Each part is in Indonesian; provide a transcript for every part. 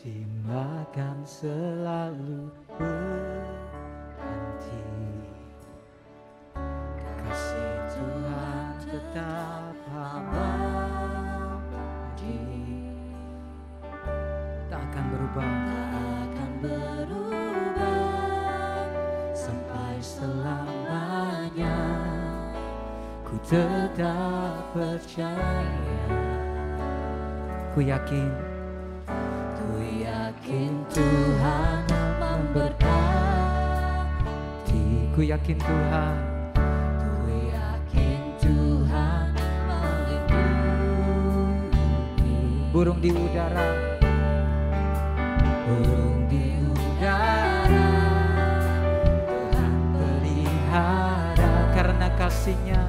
Musim akan selalu berganti, kasih Tuhan tetap abadi, tak akan berubah, sampai selamanya. Ku tetap percaya, ku yakin Tuhan memberkati. Ku yakin Tuhan melindungi. Burung di udara, Tuhan pelihara karena kasih-Nya,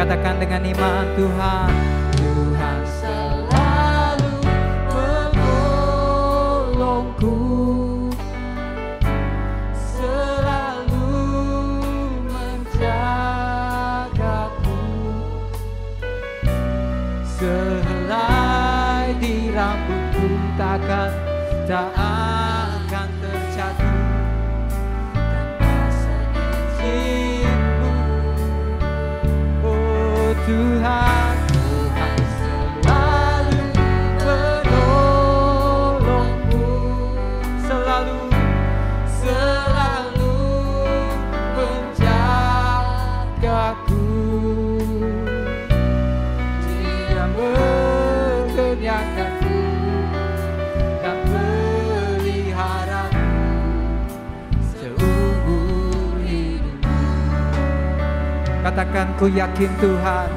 Katakan dengan iman, Tuhan selalu menolongku, selalu menjagaku, sehelai di rambutku tak akan terjatuh tanpa seizinmu. Oh Tuhan, katakan, ku yakin Tuhan,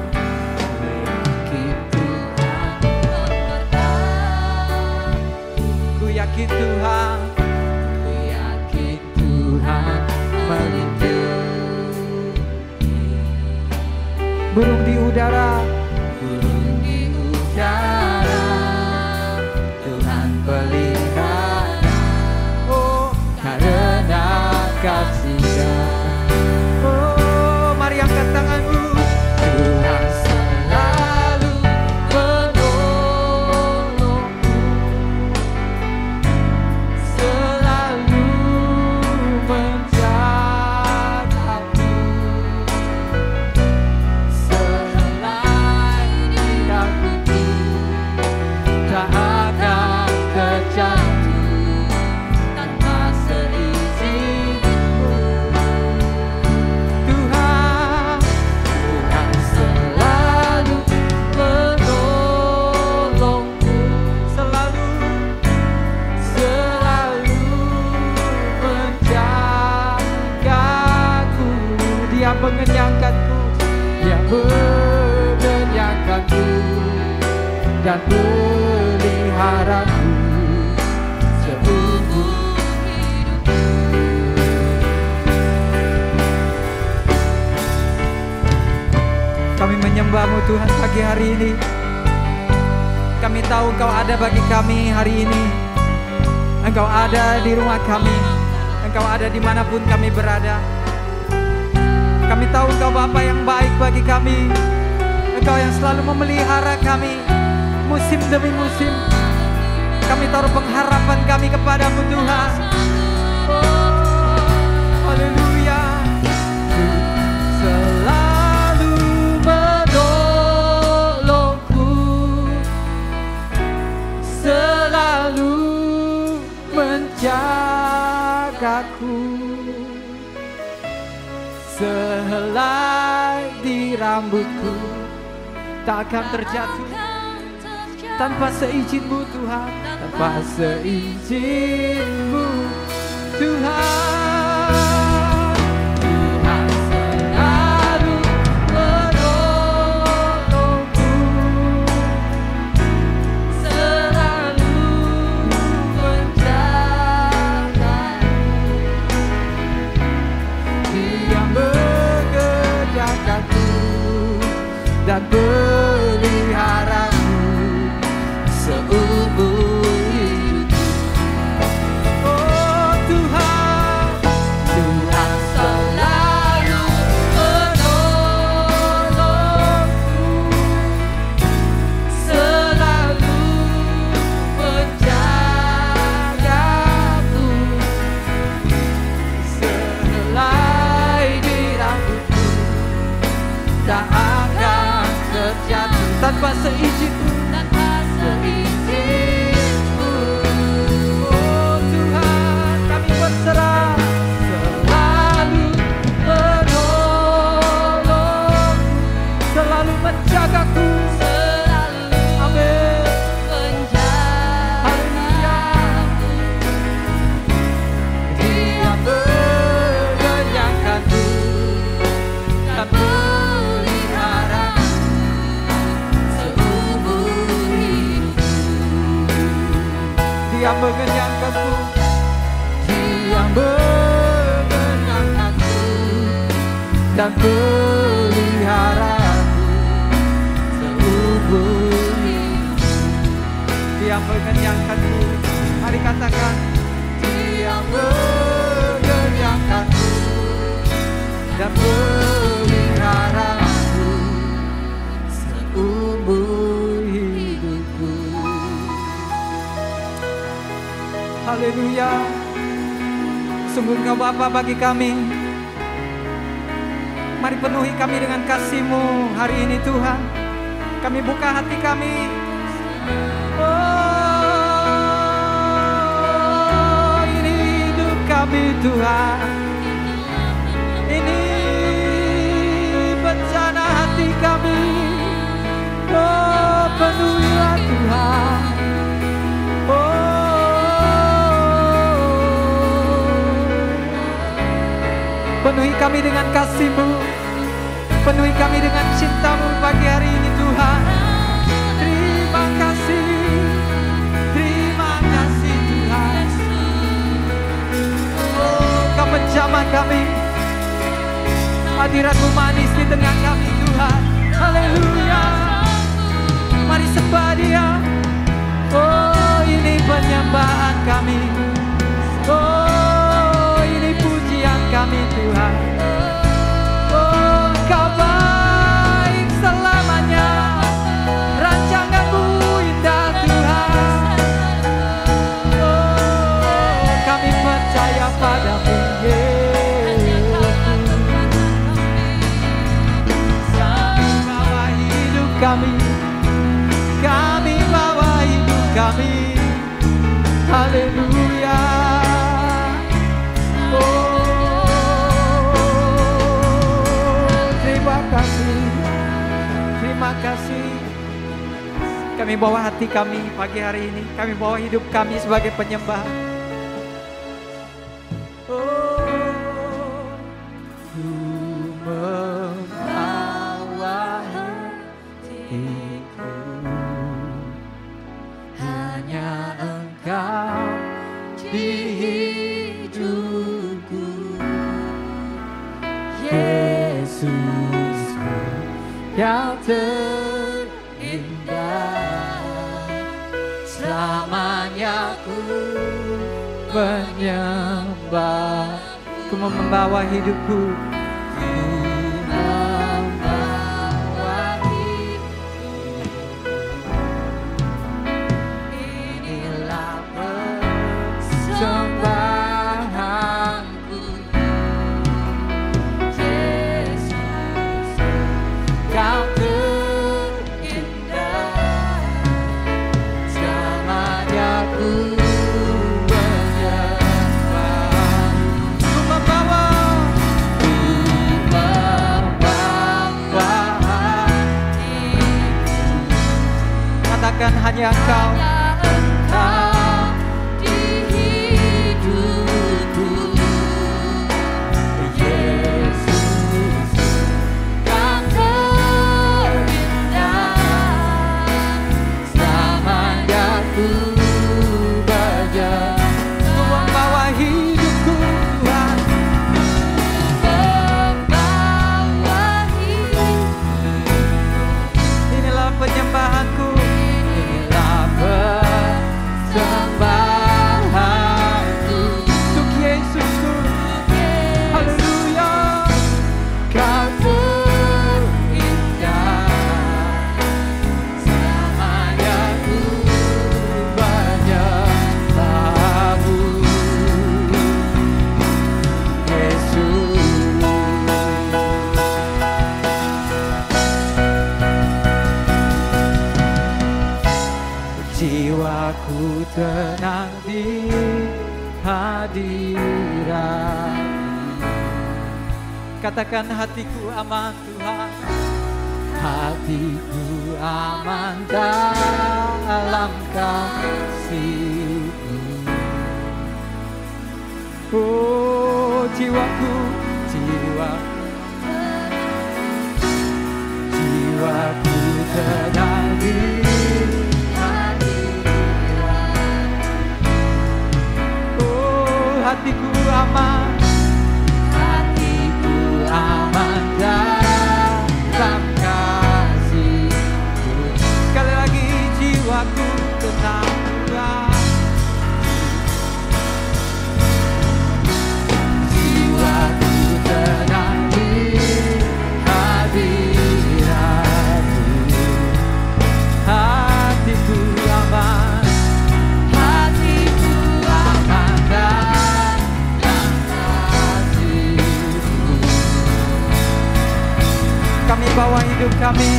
ku yakin Tuhan melindungi. Burung di udara, Tuhan pelihara. Oh, karena kasih-Nya. Mari angkat tanganmu. Tuhan selalu menolongku, selalu menjagaku, sehelai di rambutku tak akan terjatuh tanpa seizinmu. Mengenyangkanku, Dia mengenyangkanku dan peliharaku seumur hidupku. Kami menyembah-Mu Tuhan pagi hari ini. Kami tahu Engkau ada bagi kami hari ini. Engkau ada di rumah kami, Engkau ada dimanapun kami berada. Kami tahu Engkau Bapa yang baik bagi kami. Engkau yang selalu memelihara kami musim demi musim. Kami taruh pengharapan kami kepadamu Tuhan. Oh, haleluya. Selalu menolongku, selalu menjagaku, sehelai di rambutku tak akan terjatuh tanpa seizin-Mu Tuhan, tanpa seizin-Mu Tuhan. Tuhan selalu menolongku, selalu menjagaku, Dia mengerjakanku dan peliharaku seumur hidupku. Oh Tuhan, Tuhan selalu menolongku, tak akan terjatuh tanpa seizin-Mu. Oh Tuhan, kami berserah, selalu menolong, selalu menjagaku. Amin. Haleluya. Dia mengenyangkanku dan melihara seumur hidupku. Dia mengenyangkanku, Dia mengenyangkanku dan peliharaku seumur hidupku. Dia mengenyangkanku, mari katakan, Dia mengenyangkanku dan peliharaku seumur hidupku. Haleluya. Sungguh Engkau Bapa bagi kami. Mari penuhi kami dengan kasih-Mu hari ini Tuhan. Kami buka hati kami. Oh, ini hidup kami Tuhan. Ini bencana hati kami. Oh, penuhilah Tuhan. Penuhi kami dengan kasih-Mu, penuhi kami dengan cinta-Mu pagi hari ini Tuhan. Terima kasih Tuhan. Oh, Kau menjamah kami, hadirat-Mu manis di tengah kami Tuhan. Haleluya. Mari sembah Dia. Oh, ini penyembahan kami. Oh, ini pujian kami Tuhan. Oh, Kau baik selamanya. Rancangan-Mu indah Tuhan. Oh, kami percaya pada-Mu Yesus. Bawa hidup kami. Kami bawa hidup kami. Haleluya. Terima kasih. Kami bawa hati kami pagi hari ini. Kami bawa hidup kami sebagai penyembah. Oh, ku membawa hatiku, hanya Engkau di hidupku, Yesus yang terindah. Selamanya ku menyembah. Ku membawa hidupku. Ku membawa hidupku. Inilah persembahanku, Yesus, Kau terindah. Selamanya ku menyembah. Ku membawa hatiku. Katakan hanya Engkau. Di hidupku, Yesus, Kau terindah. Selamanya ku berjalan. Ku membawa hidupku Tuhan. Membawa hidupku. Inilah penyembahanku. Inilah jiwaku tenang di hadirat. Katakan hatiku aman Tuhan, hatiku aman dalam kasih-Mu. Oh jiwaku tenang di hadirat. Oh hatiku aman dalam kasih-Mu. Sekali lagi jiwaku tenang Tuhan, jiwaku tenang di hadirat-Mu. Hatiku aman dalam kasih-Mu. Kami bawa hidup kami,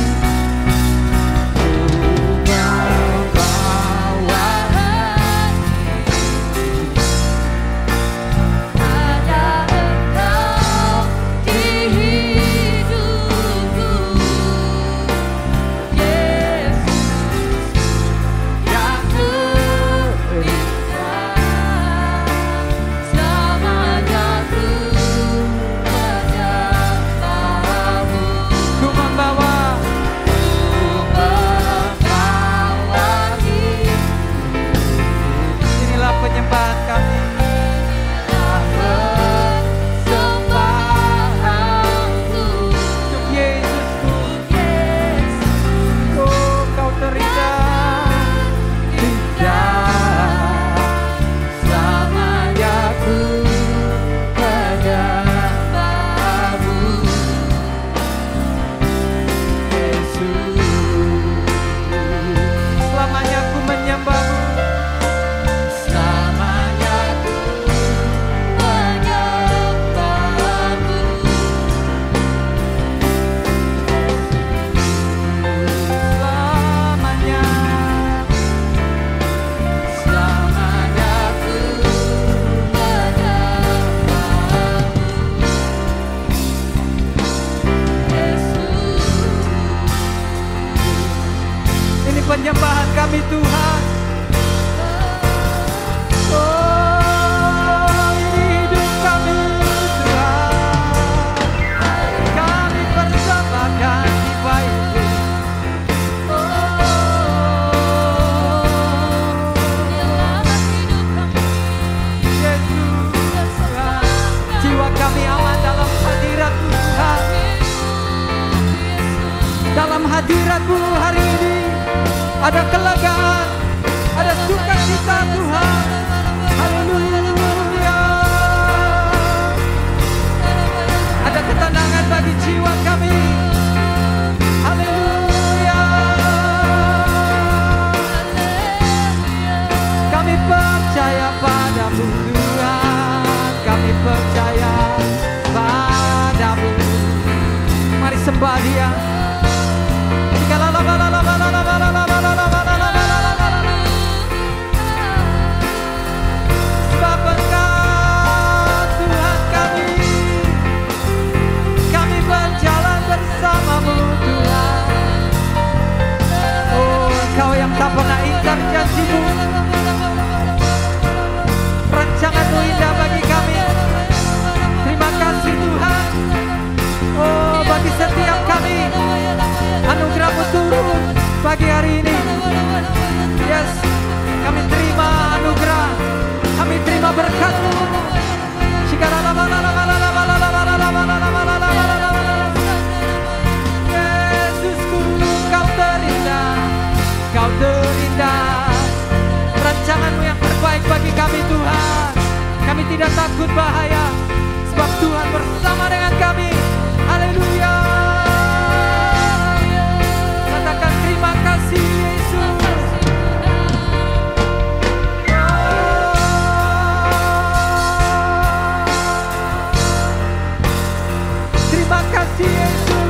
penyembahan kami Tuhan. Oh hidup kami Tuhan, kami persembahkan jiwa itu. Yesus Tuhan, jiwa kami aman dalam hadirat-Mu Tuhan. Dalam hadirat-Mu hari ini ada kelegaan, ada sukacita Tuhan. Haleluya. Ada ketenangan bagi jiwa kami. Haleluya. Kami percaya padamu Tuhan, kami percaya padamu. Mari sembah Dia. Sebab Engkau Tuhan kami berjalan bersama-Mu Tuhan. Oh Engkau yang tak pernah ingkar janji-Mu, rancangan-Mu indah bagi kami. Terima kasih Tuhan. Oh bagi setiap kami anugerah-Mu turun pagi hari ini. Yes, kami terima anugerah, kami terima berkat-Mu. Yesusku, Kau terindah, Kau terindah. Rancangan-Mu yang terbaik bagi kami Tuhan. Kami tidak takut bahaya, sebab Tuhan bersama dengan kami. Haleluya. Katakan terima kasih Yesus. Terima kasih Yesus.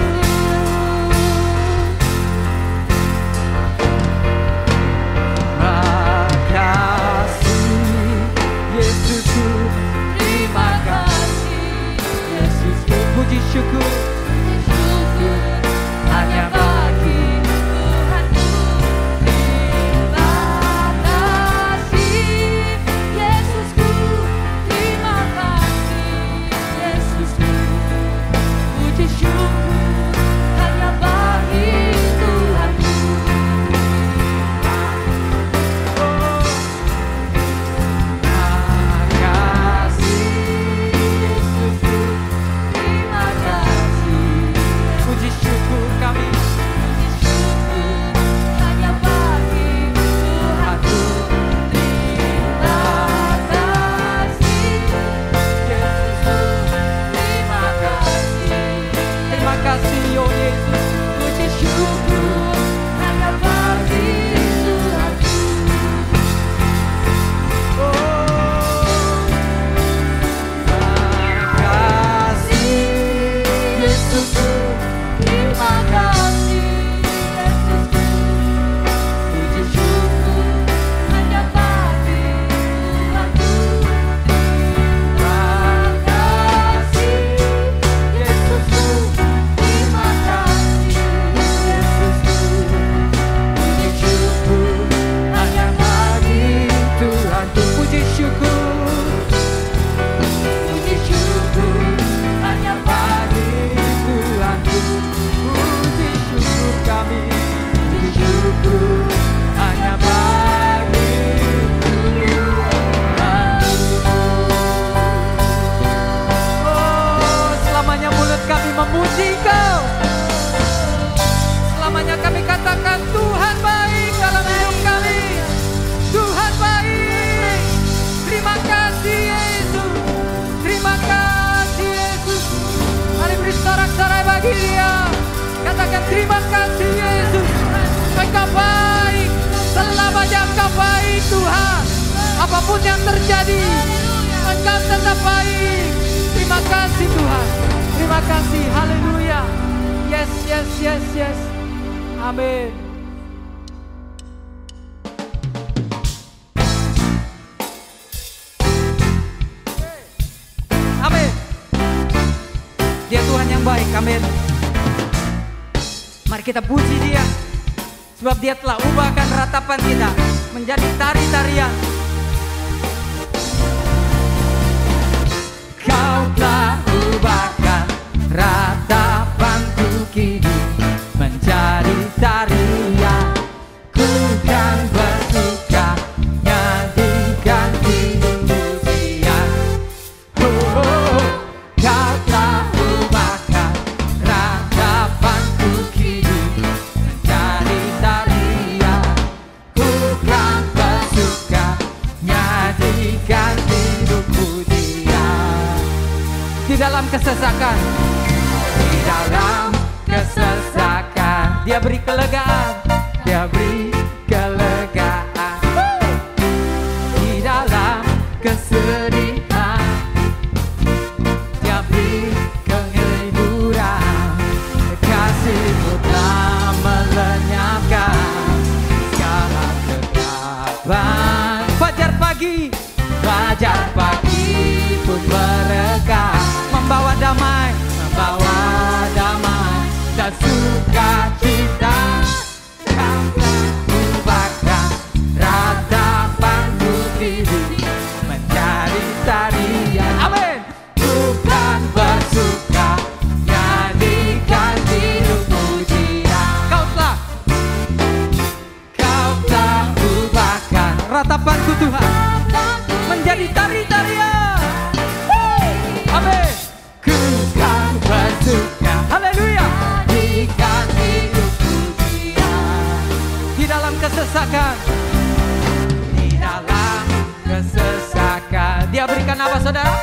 kami. Hidupku hanya bagi Tuhan. Oh, selamanya mulut kami memuji Kau. Selamanya kami katakan Tuhan baik dalam hidup kami. Tuhan baik. Terima kasih Yesus. Terima kasih Yesus. Mari beri sorak-sorai bagi Dia. Katakan terima kasih Yesus. Engkau baik. Selamanya Engkau baik Tuhan. Apapun yang terjadi, Engkau tetap baik. Terima kasih Tuhan. Terima kasih. Haleluya. Yes, yes, yes, yes. Amin. Amin. Dia Tuhan yang baik. Amin. Mari kita puji Dia, sebab Dia telah ubahkan ratapan kita menjadi tari-tarian. Kau telah ubahkan ratapanku kini menjadi tarian. Ku kan bersuka nyanyikan pujian. Oh, Kau telah ubahkan ratapanku kini menjadi tarian. Ku kan bersuka nyanyikan pujian. Di dalam kesesakan, di dalam kesesakan, Dia beri kelegaan, Dia beri kelegaan. Di dalam kesedihan, Dia beri kehiburan. Kasih-Mu telah melenyapkan segala kegelapan. Fajar pagi pun mereka membawa damai dan sukacita. Kau telah ubahkan ratapanku kini menjadi tarian. Amin. Bukan bersuka nyanyikan hidup pujian. Kau telah ubahkan ratapanku Tuhan menjadi tari-tarian. Amin. Ku kan bersuka. Haleluya. Nyanyikan hidup pujian. Di dalam kesesakan, di dalam kesesakan, Dia berikan apa saudara?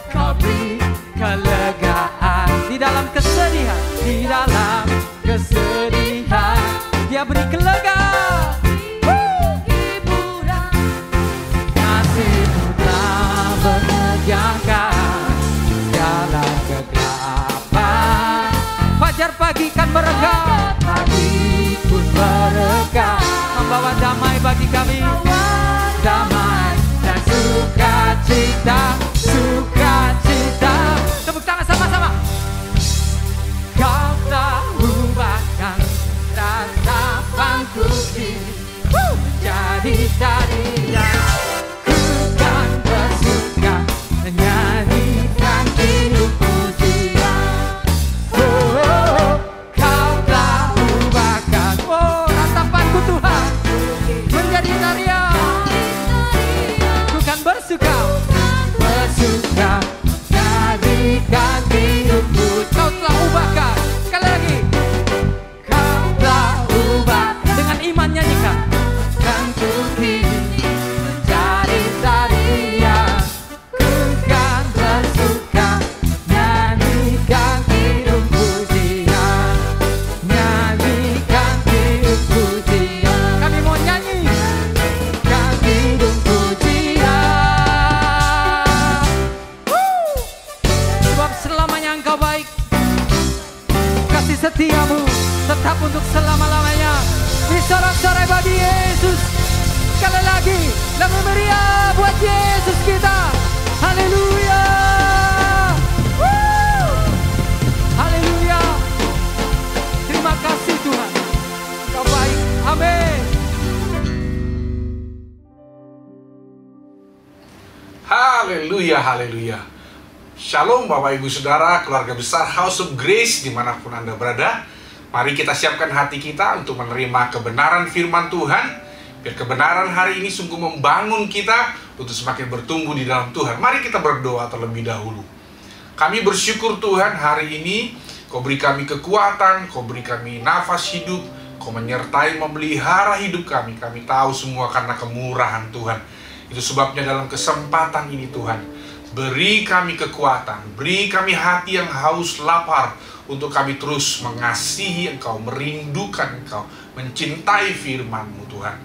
Kau beri kelegaan. Di dalam kesedihan, di dalam kesedihan, Dia beri kelegaan. Hiburan. Kasih-Mu telah mengerjakan segala kegelapan. Fajar pagi kan mereka, pagi pun mereka membawa damai bagi kami. Damai dan sukacita, sukacita. Tepuk tangan sama-sama. Kau telah ubahkan ratapanku ini menjadi tarian. Ku kan bersuka menyanyikan hidup pujian. Oh, Kau telah ubahkan ratapanku Tuhan menjadi tarian. Ku kan bersuka menyanyikan hidup pujian. Kau telah ubahkan. Sekali lagi. Kau telah ubahkan. Dengan iman nyanyikan. Dan ku kini menjadi tarian. Ku kan bersuka nyanyikan hidup pujian. Nyanyikan hidup pujian. Kami mau nyanyi. Nyanyikan hidup pujian. Sebab selamanya Engkau baik. Kasih setiamu tetap untuk selama-lamanya. Disorak-sorai bagi Yesus. Sekali lagi, lebih meriah buat Yesus kita. Haleluya. Haleluya. Terima kasih Tuhan. Engkau baik. Amin. Haleluya, haleluya. Shalom Bapak Ibu Saudara, keluarga besar House of Grace dimanapun Anda berada. Mari kita siapkan hati kita untuk menerima kebenaran firman Tuhan, biar kebenaran hari ini sungguh membangun kita untuk semakin bertumbuh di dalam Tuhan. Mari kita berdoa terlebih dahulu. Kami bersyukur Tuhan, hari ini Kau beri kami kekuatan, Kau beri kami nafas hidup, Kau menyertai memelihara hidup kami. Kami tahu semua karena kemurahan Tuhan. Itu sebabnya dalam kesempatan ini Tuhan, beri kami kekuatan, beri kami hati yang haus lapar untuk kami terus mengasihi Engkau, merindukan Engkau, mencintai firman-Mu Tuhan.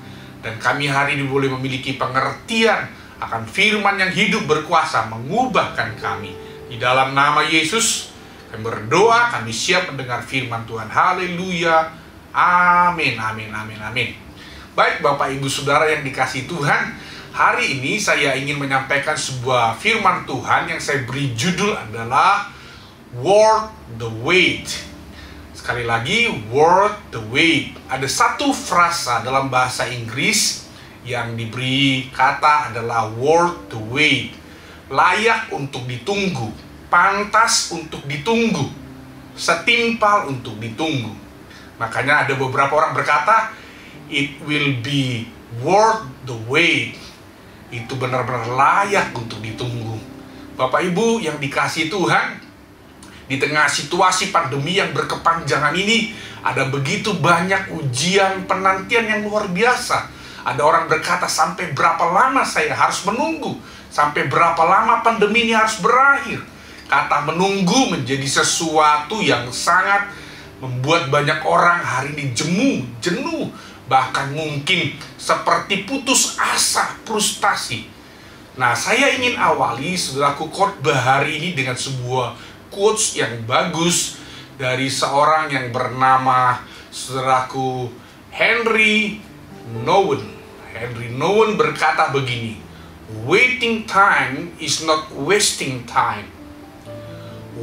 Dan kami hari ini boleh memiliki pengertian akan firman yang hidup berkuasa mengubahkan kami. Di dalam nama Yesus kami berdoa, kami siap mendengar firman Tuhan. Haleluya. Amin, amin, amin, amin. Baik Bapak Ibu Saudara yang dikasihi Tuhan, hari ini saya ingin menyampaikan sebuah firman Tuhan yang saya beri judul adalah Worth the Wait. Sekali lagi, worth the wait. Ada satu frasa dalam bahasa Inggris yang diberi kata adalah worth the wait. Layak untuk ditunggu, pantas untuk ditunggu, setimpal untuk ditunggu. Makanya ada beberapa orang berkata, it will be worth the wait. Itu benar-benar layak untuk ditunggu. Bapak Ibu yang dikasihi Tuhan, di tengah situasi pandemi yang berkepanjangan ini, ada begitu banyak ujian penantian yang luar biasa. Ada orang berkata, sampai berapa lama saya harus menunggu? Sampai berapa lama pandemi ini harus berakhir? Kata menunggu menjadi sesuatu yang sangat membuat banyak orang hari ini jenuh, bahkan mungkin seperti putus asa, frustasi. Nah, saya ingin awali saudaraku khotbah hari ini dengan sebuah quotes yang bagus dari seorang yang bernama saudaraku Henry Nouwen. Henry Nouwen berkata begini, waiting time is not wasting time.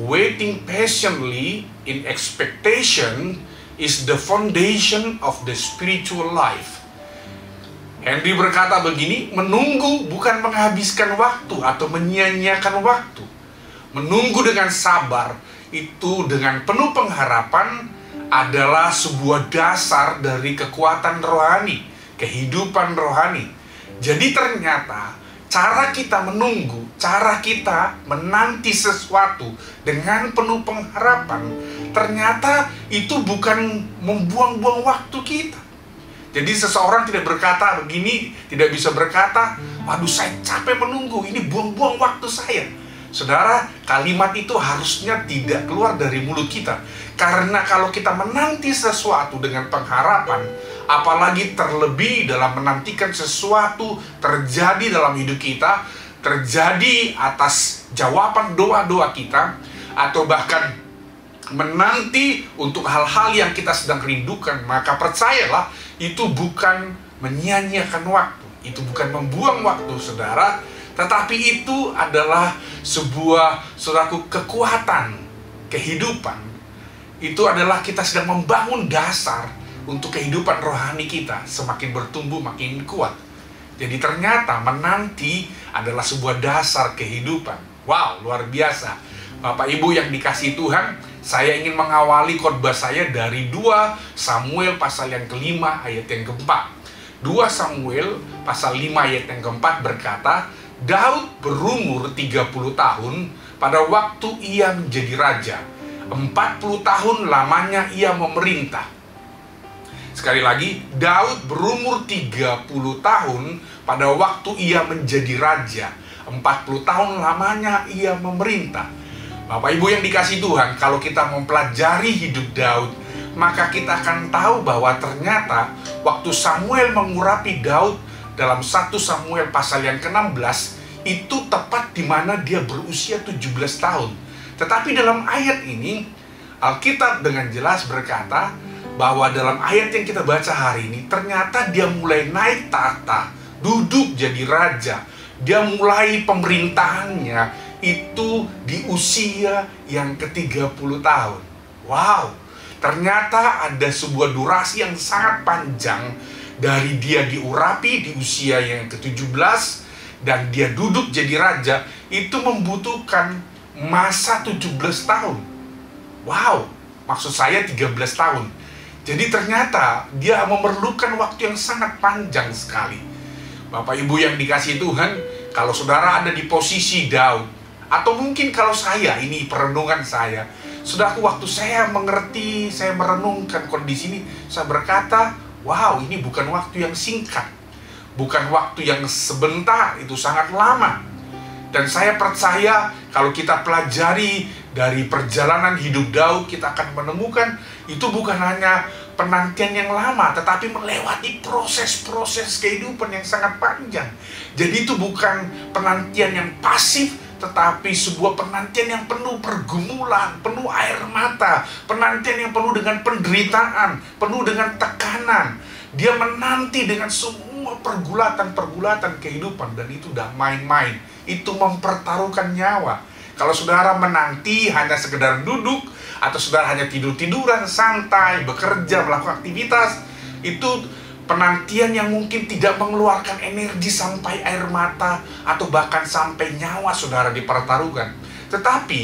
Waiting patiently in expectation is the foundation of the spiritual life. Henry berkata begini, menunggu bukan menghabiskan waktu atau menyia-nyiakan waktu. Menunggu dengan sabar, itu dengan penuh pengharapan adalah sebuah dasar dari kekuatan rohani, kehidupan rohani. Jadi ternyata cara kita menunggu, cara kita menanti sesuatu dengan penuh pengharapan, ternyata itu bukan membuang-buang waktu kita. Jadi seseorang tidak berkata begini, tidak bisa berkata, waduh saya capek menunggu, ini buang-buang waktu saya. Saudara, kalimat itu harusnya tidak keluar dari mulut kita. Karena kalau kita menanti sesuatu dengan pengharapan, apalagi terlebih dalam menantikan sesuatu terjadi dalam hidup kita, terjadi atas jawaban doa-doa kita, atau bahkan menanti untuk hal-hal yang kita sedang rindukan, maka percayalah, itu bukan menyia-nyiakan waktu, itu bukan membuang waktu, saudara. Tetapi itu adalah sebuah saudaraku kekuatan kehidupan. Itu adalah kita sedang membangun dasar untuk kehidupan rohani kita semakin bertumbuh makin kuat. Jadi ternyata menanti adalah sebuah dasar kehidupan. Wow, luar biasa. Bapak Ibu yang dikasihi Tuhan, saya ingin mengawali khotbah saya dari 2 Samuel pasal yang ke-5 ayat yang ke-4. 2 Samuel pasal 5 ayat yang ke-4 berkata, Daud berumur 30 tahun pada waktu ia menjadi raja. 40 tahun lamanya ia memerintah. Sekali lagi, Daud berumur 30 tahun pada waktu ia menjadi raja. 40 tahun lamanya ia memerintah. Bapak Ibu yang dikasihi Tuhan, kalau kita mempelajari hidup Daud, maka kita akan tahu bahwa ternyata waktu Samuel mengurapi Daud dalam 1 Samuel pasal yang ke-16, itu tepat di mana dia berusia 17 tahun. Tetapi dalam ayat ini, Alkitab dengan jelas berkata bahwa dalam ayat yang kita baca hari ini, ternyata dia mulai naik tahta, duduk jadi raja. Dia mulai pemerintahannya itu di usia yang ke-30 tahun. Wow, ternyata ada sebuah durasi yang sangat panjang dari dia diurapi di usia yang ke-17 dan dia duduk jadi raja, itu membutuhkan masa 17 tahun. Wow, Maksud saya 13 tahun. Jadi ternyata dia memerlukan waktu yang sangat panjang sekali. Bapak Ibu yang dikasihi Tuhan, kalau saudara ada di posisi Daud, atau mungkin kalau saya, ini perenungan saya, saudaraku, waktu saya mengerti, saya merenungkan kondisi ini, saya berkata, wow, ini bukan waktu yang singkat, bukan waktu yang sebentar, itu sangat lama. Dan saya percaya kalau kita pelajari dari perjalanan hidup Daud, kita akan menemukan itu bukan hanya penantian yang lama, tetapi melewati proses-proses kehidupan yang sangat panjang. Jadi itu bukan penantian yang pasif, tetapi sebuah penantian yang penuh pergumulan, penuh air mata, penantian yang penuh dengan penderitaan, penuh dengan tekanan. Dia menanti dengan semua pergulatan-pergulatan kehidupan, dan itu udah main-main. Itu mempertaruhkan nyawa. Kalau saudara menanti hanya sekedar duduk, atau saudara hanya tidur-tiduran, santai, bekerja, melakukan aktivitas, itu penantian yang mungkin tidak mengeluarkan energi sampai air mata, atau bahkan sampai nyawa saudara dipertaruhkan. Tetapi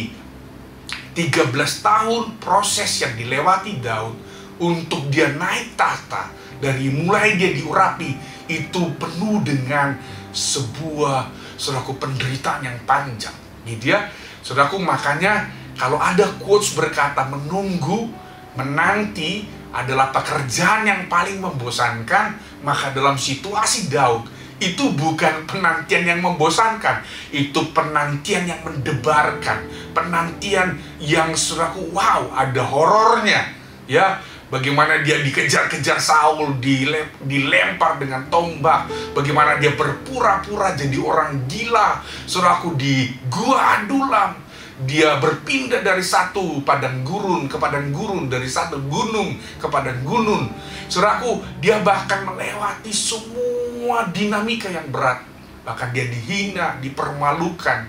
13 tahun proses yang dilewati Daud untuk dia naik tahta, dari mulai dia diurapi, itu penuh dengan sebuah, saudaraku, penderitaan yang panjang. Ini dia, saudaraku, makanya kalau ada quotes berkata menunggu, menanti adalah pekerjaan yang paling membosankan, maka dalam situasi Daud, itu bukan penantian yang membosankan, itu penantian yang mendebarkan, penantian yang, saudaraku, wow, ada horornya, ya. Bagaimana dia dikejar-kejar Saul, dilempar dengan tombak, bagaimana dia berpura-pura jadi orang gila, saudaraku, di Gua Adulam. Dia berpindah dari satu padang gurun ke padang gurun, dari satu gunung ke padang gunung. Saudaraku, dia bahkan melewati semua dinamika yang berat. Bahkan dia dihina, dipermalukan.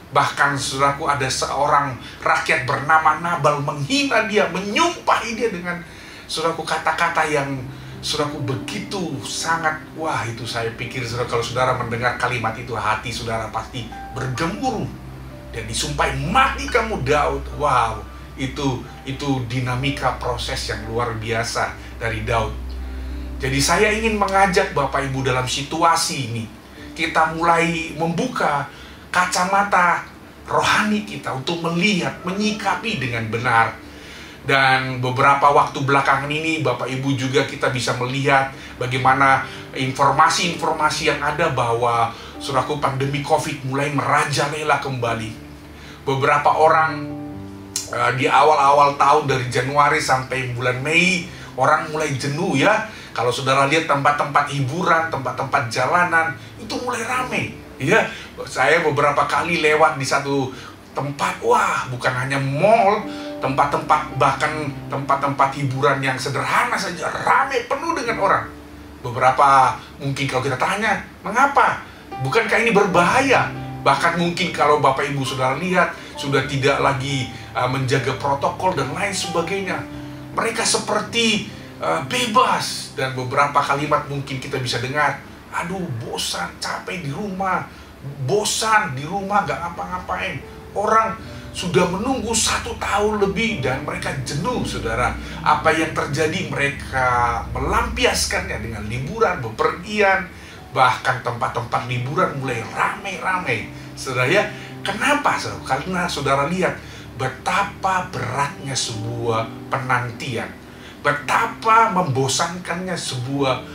Bahkan, saudaraku, ada seorang rakyat bernama Nabal menghina dia, menyumpahi dia dengan, saudaraku, kata-kata yang, saudaraku, begitu sangat, wah, itu saya pikir, saudara, kalau saudara mendengar kalimat itu, hati saudara pasti bergemuruh. Dan disumpahi, mati kamu Daud. Wow, itu dinamika proses yang luar biasa dari Daud. Jadi saya ingin mengajak Bapak Ibu dalam situasi ini, kita mulai membuka kacamata rohani kita untuk melihat, menyikapi dengan benar. Dan beberapa waktu belakangan ini Bapak Ibu juga kita bisa melihat bagaimana informasi-informasi yang ada bahwa, saudaraku, pandemi COVID mulai merajalela kembali. Beberapa orang di awal-awal tahun dari Januari sampai bulan Mei, orang mulai jenuh, ya. Kalau saudara lihat tempat-tempat hiburan, tempat-tempat jalanan, itu mulai ramai, ya. Saya beberapa kali lewat di satu tempat, wah, bukan hanya mall, tempat-tempat, bahkan tempat-tempat hiburan yang sederhana saja ramai, penuh dengan orang. Beberapa mungkin kalau kita tanya, mengapa? Bukankah ini berbahaya? Bahkan mungkin kalau Bapak Ibu saudara lihat, sudah tidak lagi menjaga protokol dan lain sebagainya. Mereka seperti bebas. Dan beberapa kalimat mungkin kita bisa dengar, aduh, bosan, capek di rumah, bosan di rumah, gak ngapa-ngapain. Orang sudah menunggu 1 tahun lebih dan mereka jenuh, saudara. Apa yang terjadi? Mereka melampiaskannya dengan liburan, bepergian, bahkan tempat-tempat liburan mulai ramai-ramai. Saudara, ya, kenapa? Saudara? Karena saudara lihat betapa beratnya sebuah penantian, betapa membosankannya sebuah,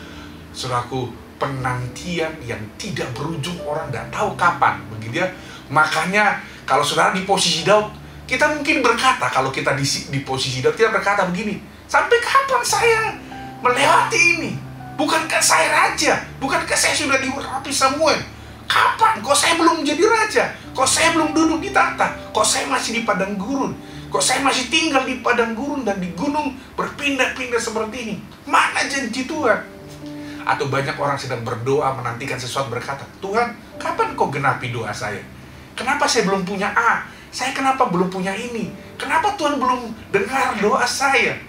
saudaraku, penantian yang tidak berujung, orang tidak tahu kapan, begitu ya. Makanya kalau saudara di posisi Daud, kita mungkin berkata, kalau kita di posisi Daud, kita berkata begini, sampai kapan saya melewati ini? Bukankah saya raja? Bukankah saya sudah diurapi Samuel? Kapan? Kok saya belum menjadi raja? Kok saya belum duduk di tahta? Kok saya masih di padang gurun? Kok saya masih tinggal di padang gurun dan di gunung berpindah-pindah seperti ini? Mana janji Tuhan? Atau banyak orang sedang berdoa menantikan sesuatu, berkata, Tuhan, kapan kau genapi doa saya? Kenapa saya belum punya A? Saya kenapa belum punya ini? Kenapa Tuhan belum dengar doa saya?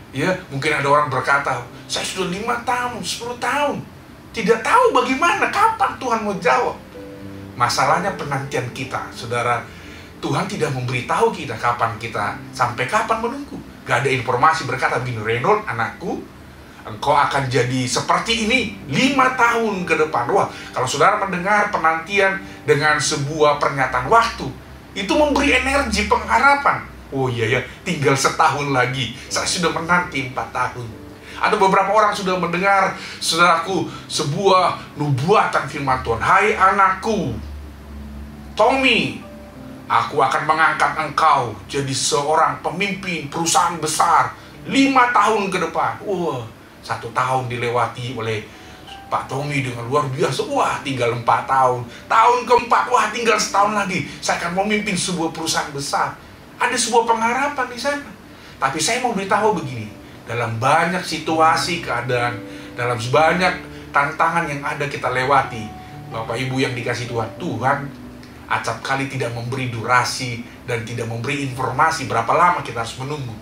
Ya, mungkin ada orang berkata, saya sudah 5 tahun, 10 tahun, tidak tahu bagaimana, kapan Tuhan mau jawab. Masalahnya penantian kita, saudara. Tuhan tidak memberitahu kita kapan kita, sampai kapan menunggu. gak ada informasi berkata begini, Reynold anakku, engkau akan jadi seperti ini 5 tahun ke depan. Wah, kalau saudara mendengar penantian dengan sebuah pernyataan waktu, itu memberi energi, pengharapan. Oh iya ya, tinggal setahun lagi, saya sudah menanti 4 tahun. Ada beberapa orang sudah mendengar, saudaraku, sebuah nubuatan firman Tuhan. Hai anakku, Tommy, aku akan mengangkat engkau jadi seorang pemimpin perusahaan besar 5 tahun ke depan. Wah, 1 tahun dilewati oleh Pak Tommy dengan luar biasa. Wah, tinggal 4 tahun. Tahun keempat, wah tinggal setahun lagi, saya akan memimpin sebuah perusahaan besar. Ada sebuah pengharapan di sana. Tapi saya mau beritahu begini, dalam banyak situasi, keadaan, dalam banyak tantangan yang ada kita lewati, Bapak Ibu yang dikasih Tuhan, Tuhan acap kali tidak memberi durasi dan tidak memberi informasi berapa lama kita harus menunggu.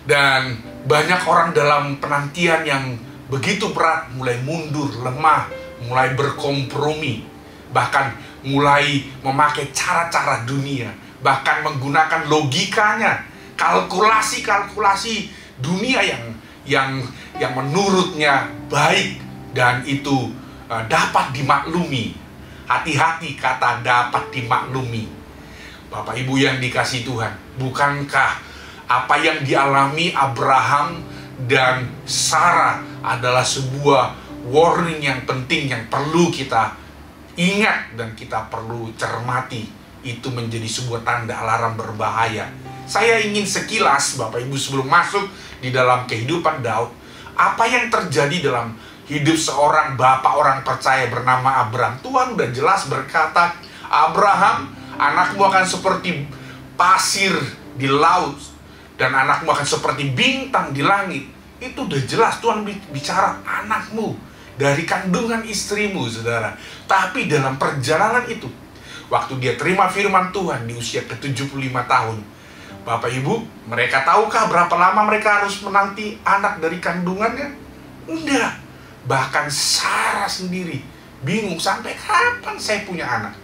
Dan banyak orang dalam penantian yang begitu berat, mulai mundur, lemah, mulai berkompromi, bahkan mulai memakai cara-cara dunia, bahkan menggunakan logikanya, kalkulasi dunia yang menurutnya baik dan itu dapat dimaklumi. Hati-hati kata dapat dimaklumi. Bapak Ibu yang dikasih Tuhan, bukankah apa yang dialami Abraham dan Sarah adalah sebuah warning yang penting yang perlu kita ingat dan kita perlu cermati? Itu menjadi sebuah tanda alarm berbahaya. Saya ingin sekilas, Bapak Ibu, sebelum masuk di dalam kehidupan Daud, apa yang terjadi dalam hidup seorang bapak orang percaya bernama Abraham. Tuhan udah jelas berkata, Abraham, anakmu akan seperti pasir di laut, dan anakmu akan seperti bintang di langit. Itu udah jelas Tuhan bicara anakmu dari kandungan istrimu, saudara. Tapi dalam perjalanan itu, waktu dia terima firman Tuhan di usia ke-75 tahun, Bapak Ibu, mereka tahukah berapa lama mereka harus menanti anak dari kandungannya? Enggak. Bahkan Sarah sendiri bingung, sampai kapan saya punya anak?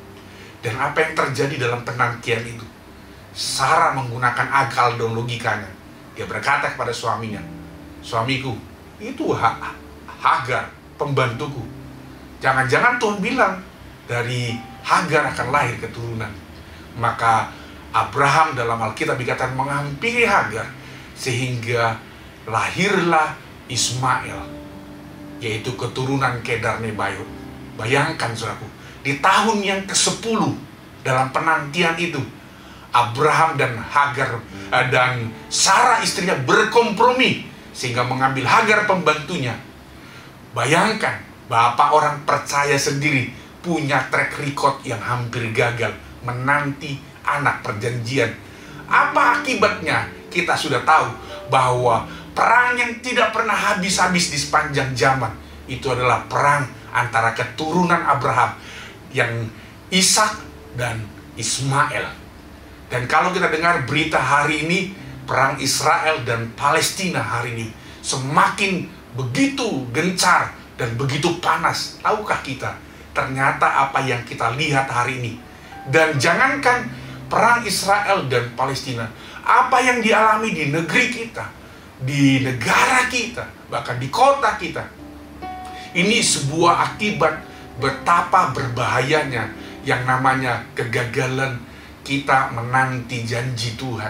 Dan apa yang terjadi dalam penantian itu? Sarah menggunakan akal dan logikanya. Dia berkata kepada suaminya, suamiku, itu Hagar, pembantuku. Jangan-jangan Tuhan bilang dari Hagar akan lahir keturunan. Maka Abraham dalam Alkitab dikatakan menghampiri Hagar, sehingga lahirlah Ismail, yaitu keturunan Kedar Nebayot. Bayangkan saudaraku, di tahun yang ke-10 dalam penantian itu, Abraham dan Hagar dan Sarah istrinya berkompromi sehingga mengambil Hagar pembantunya. Bayangkan, bapak orang percaya sendiri punya track record yang hampir gagal menanti anak perjanjian. Apa akibatnya? Kita sudah tahu bahwa perang yang tidak pernah habis-habis di sepanjang zaman itu adalah perang antara keturunan Abraham yang Ishak dan Ismail. Dan kalau kita dengar berita hari ini, perang Israel dan Palestina hari ini semakin begitu gencar dan begitu panas. Tahukah kita ternyata apa yang kita lihat hari ini? Dan jangankan perang Israel dan Palestina, apa yang dialami di negeri kita, di negara kita, bahkan di kota kita, ini sebuah akibat betapa berbahayanya yang namanya kegagalan kita menanti janji Tuhan.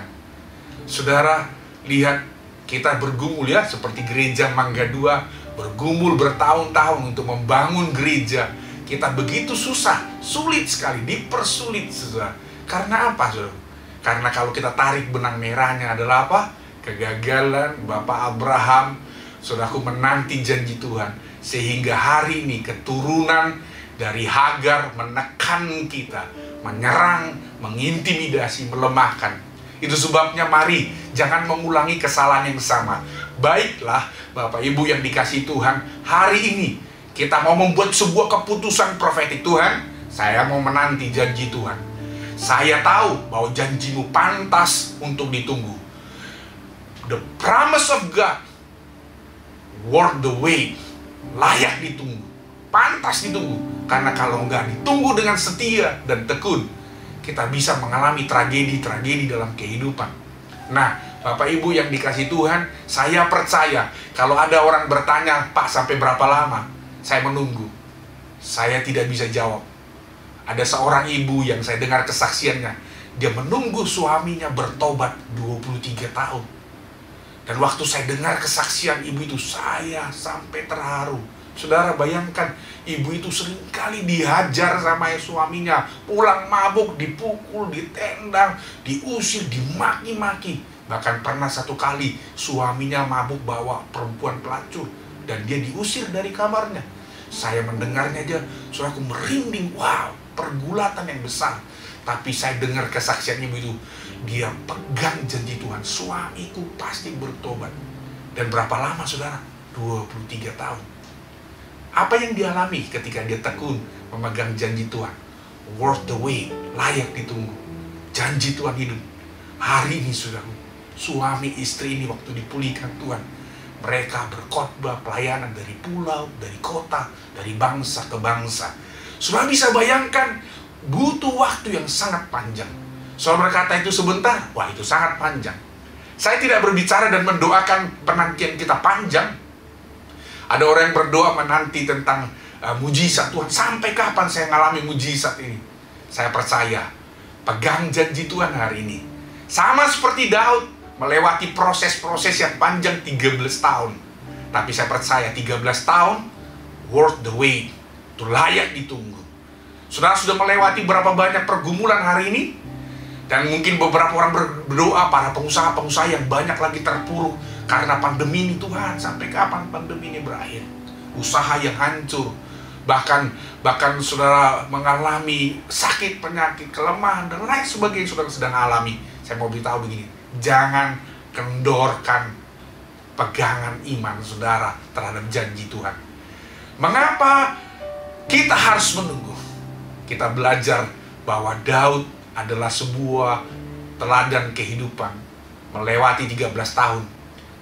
Saudara, lihat kita bergumul ya, seperti gereja Mangga 2 bergumul bertahun-tahun untuk membangun gereja. Kita begitu susah, sulit sekali, dipersulit, saudara. Karena apa, saudara? Karena kalau kita tarik benang merahnya adalah apa? Kegagalan Bapak Abraham, saudaraku, menanti janji Tuhan. Sehingga hari ini keturunan dari Hagar menekan kita, menyerang, mengintimidasi, melemahkan. Itu sebabnya mari jangan mengulangi kesalahan yang sama. Baiklah Bapak Ibu yang dikasihi Tuhan, hari ini kita mau membuat sebuah keputusan profetik. Tuhan, saya mau menanti janji Tuhan. Saya tahu bahwa janjimu pantas untuk ditunggu. The promise of God worth the wait, layak ditunggu, pantas ditunggu. Karena kalau nggak ditunggu dengan setia dan tekun, kita bisa mengalami tragedi-tragedi dalam kehidupan. Nah, Bapak Ibu yang dikasih Tuhan, saya percaya kalau ada orang bertanya, Pak sampai berapa lama? Saya menunggu. Saya tidak bisa jawab. Ada seorang ibu yang saya dengar kesaksiannya, dia menunggu suaminya bertobat 23 tahun. Dan waktu saya dengar kesaksian ibu itu, saya sampai terharu. Saudara bayangkan, ibu itu seringkali dihajar sama suaminya, pulang mabuk, dipukul, ditendang, diusir, dimaki-maki. Bahkan pernah satu kali suaminya mabuk bawa perempuan pelacur dan dia diusir dari kamarnya. Saya mendengarnya aja, saudaraku merinding. Wow, pergulatan yang besar. Tapi saya dengar kesaksian ibu itu, dia pegang janji Tuhan, suamiku pasti bertobat. Dan berapa lama saudara? 23 tahun. Apa yang dialami ketika dia tekun memegang janji Tuhan? Worth the wait, layak ditunggu. Janji Tuhan hidup. Hari ini saudaraku, suami istri ini waktu dipulihkan Tuhan, mereka berkhotbah pelayanan dari pulau, dari kota, dari bangsa ke bangsa. Saudara bisa bayangkan, butuh waktu yang sangat panjang. Saudara berkata itu sebentar, wah itu sangat panjang. Saya tidak berbicara dan mendoakan penantian kita panjang. Ada orang yang berdoa menanti tentang mujizat Tuhan. Sampai kapan saya ngalami mujizat ini? Saya percaya, pegang janji Tuhan hari ini. Sama seperti Daud, melewati proses-proses yang panjang 13 tahun. Tapi saya percaya 13 tahun worth the wait. Itu layak ditunggu. Saudara sudah melewati berapa banyak pergumulan hari ini? Dan mungkin beberapa orang berdoa, para pengusaha-pengusaha yang banyak lagi terpuruk karena pandemi ini. Tuhan, sampai kapan pandemi ini berakhir? Usaha yang hancur. Bahkan saudara mengalami sakit, penyakit, kelemahan, dan lain sebagainya saudara sedang alami. Saya mau beritahu begini, jangan kendorkan pegangan iman saudara terhadap janji Tuhan. Mengapa kita harus menunggu? Kita belajar bahwa Daud adalah sebuah teladan kehidupan. Melewati 13 tahun,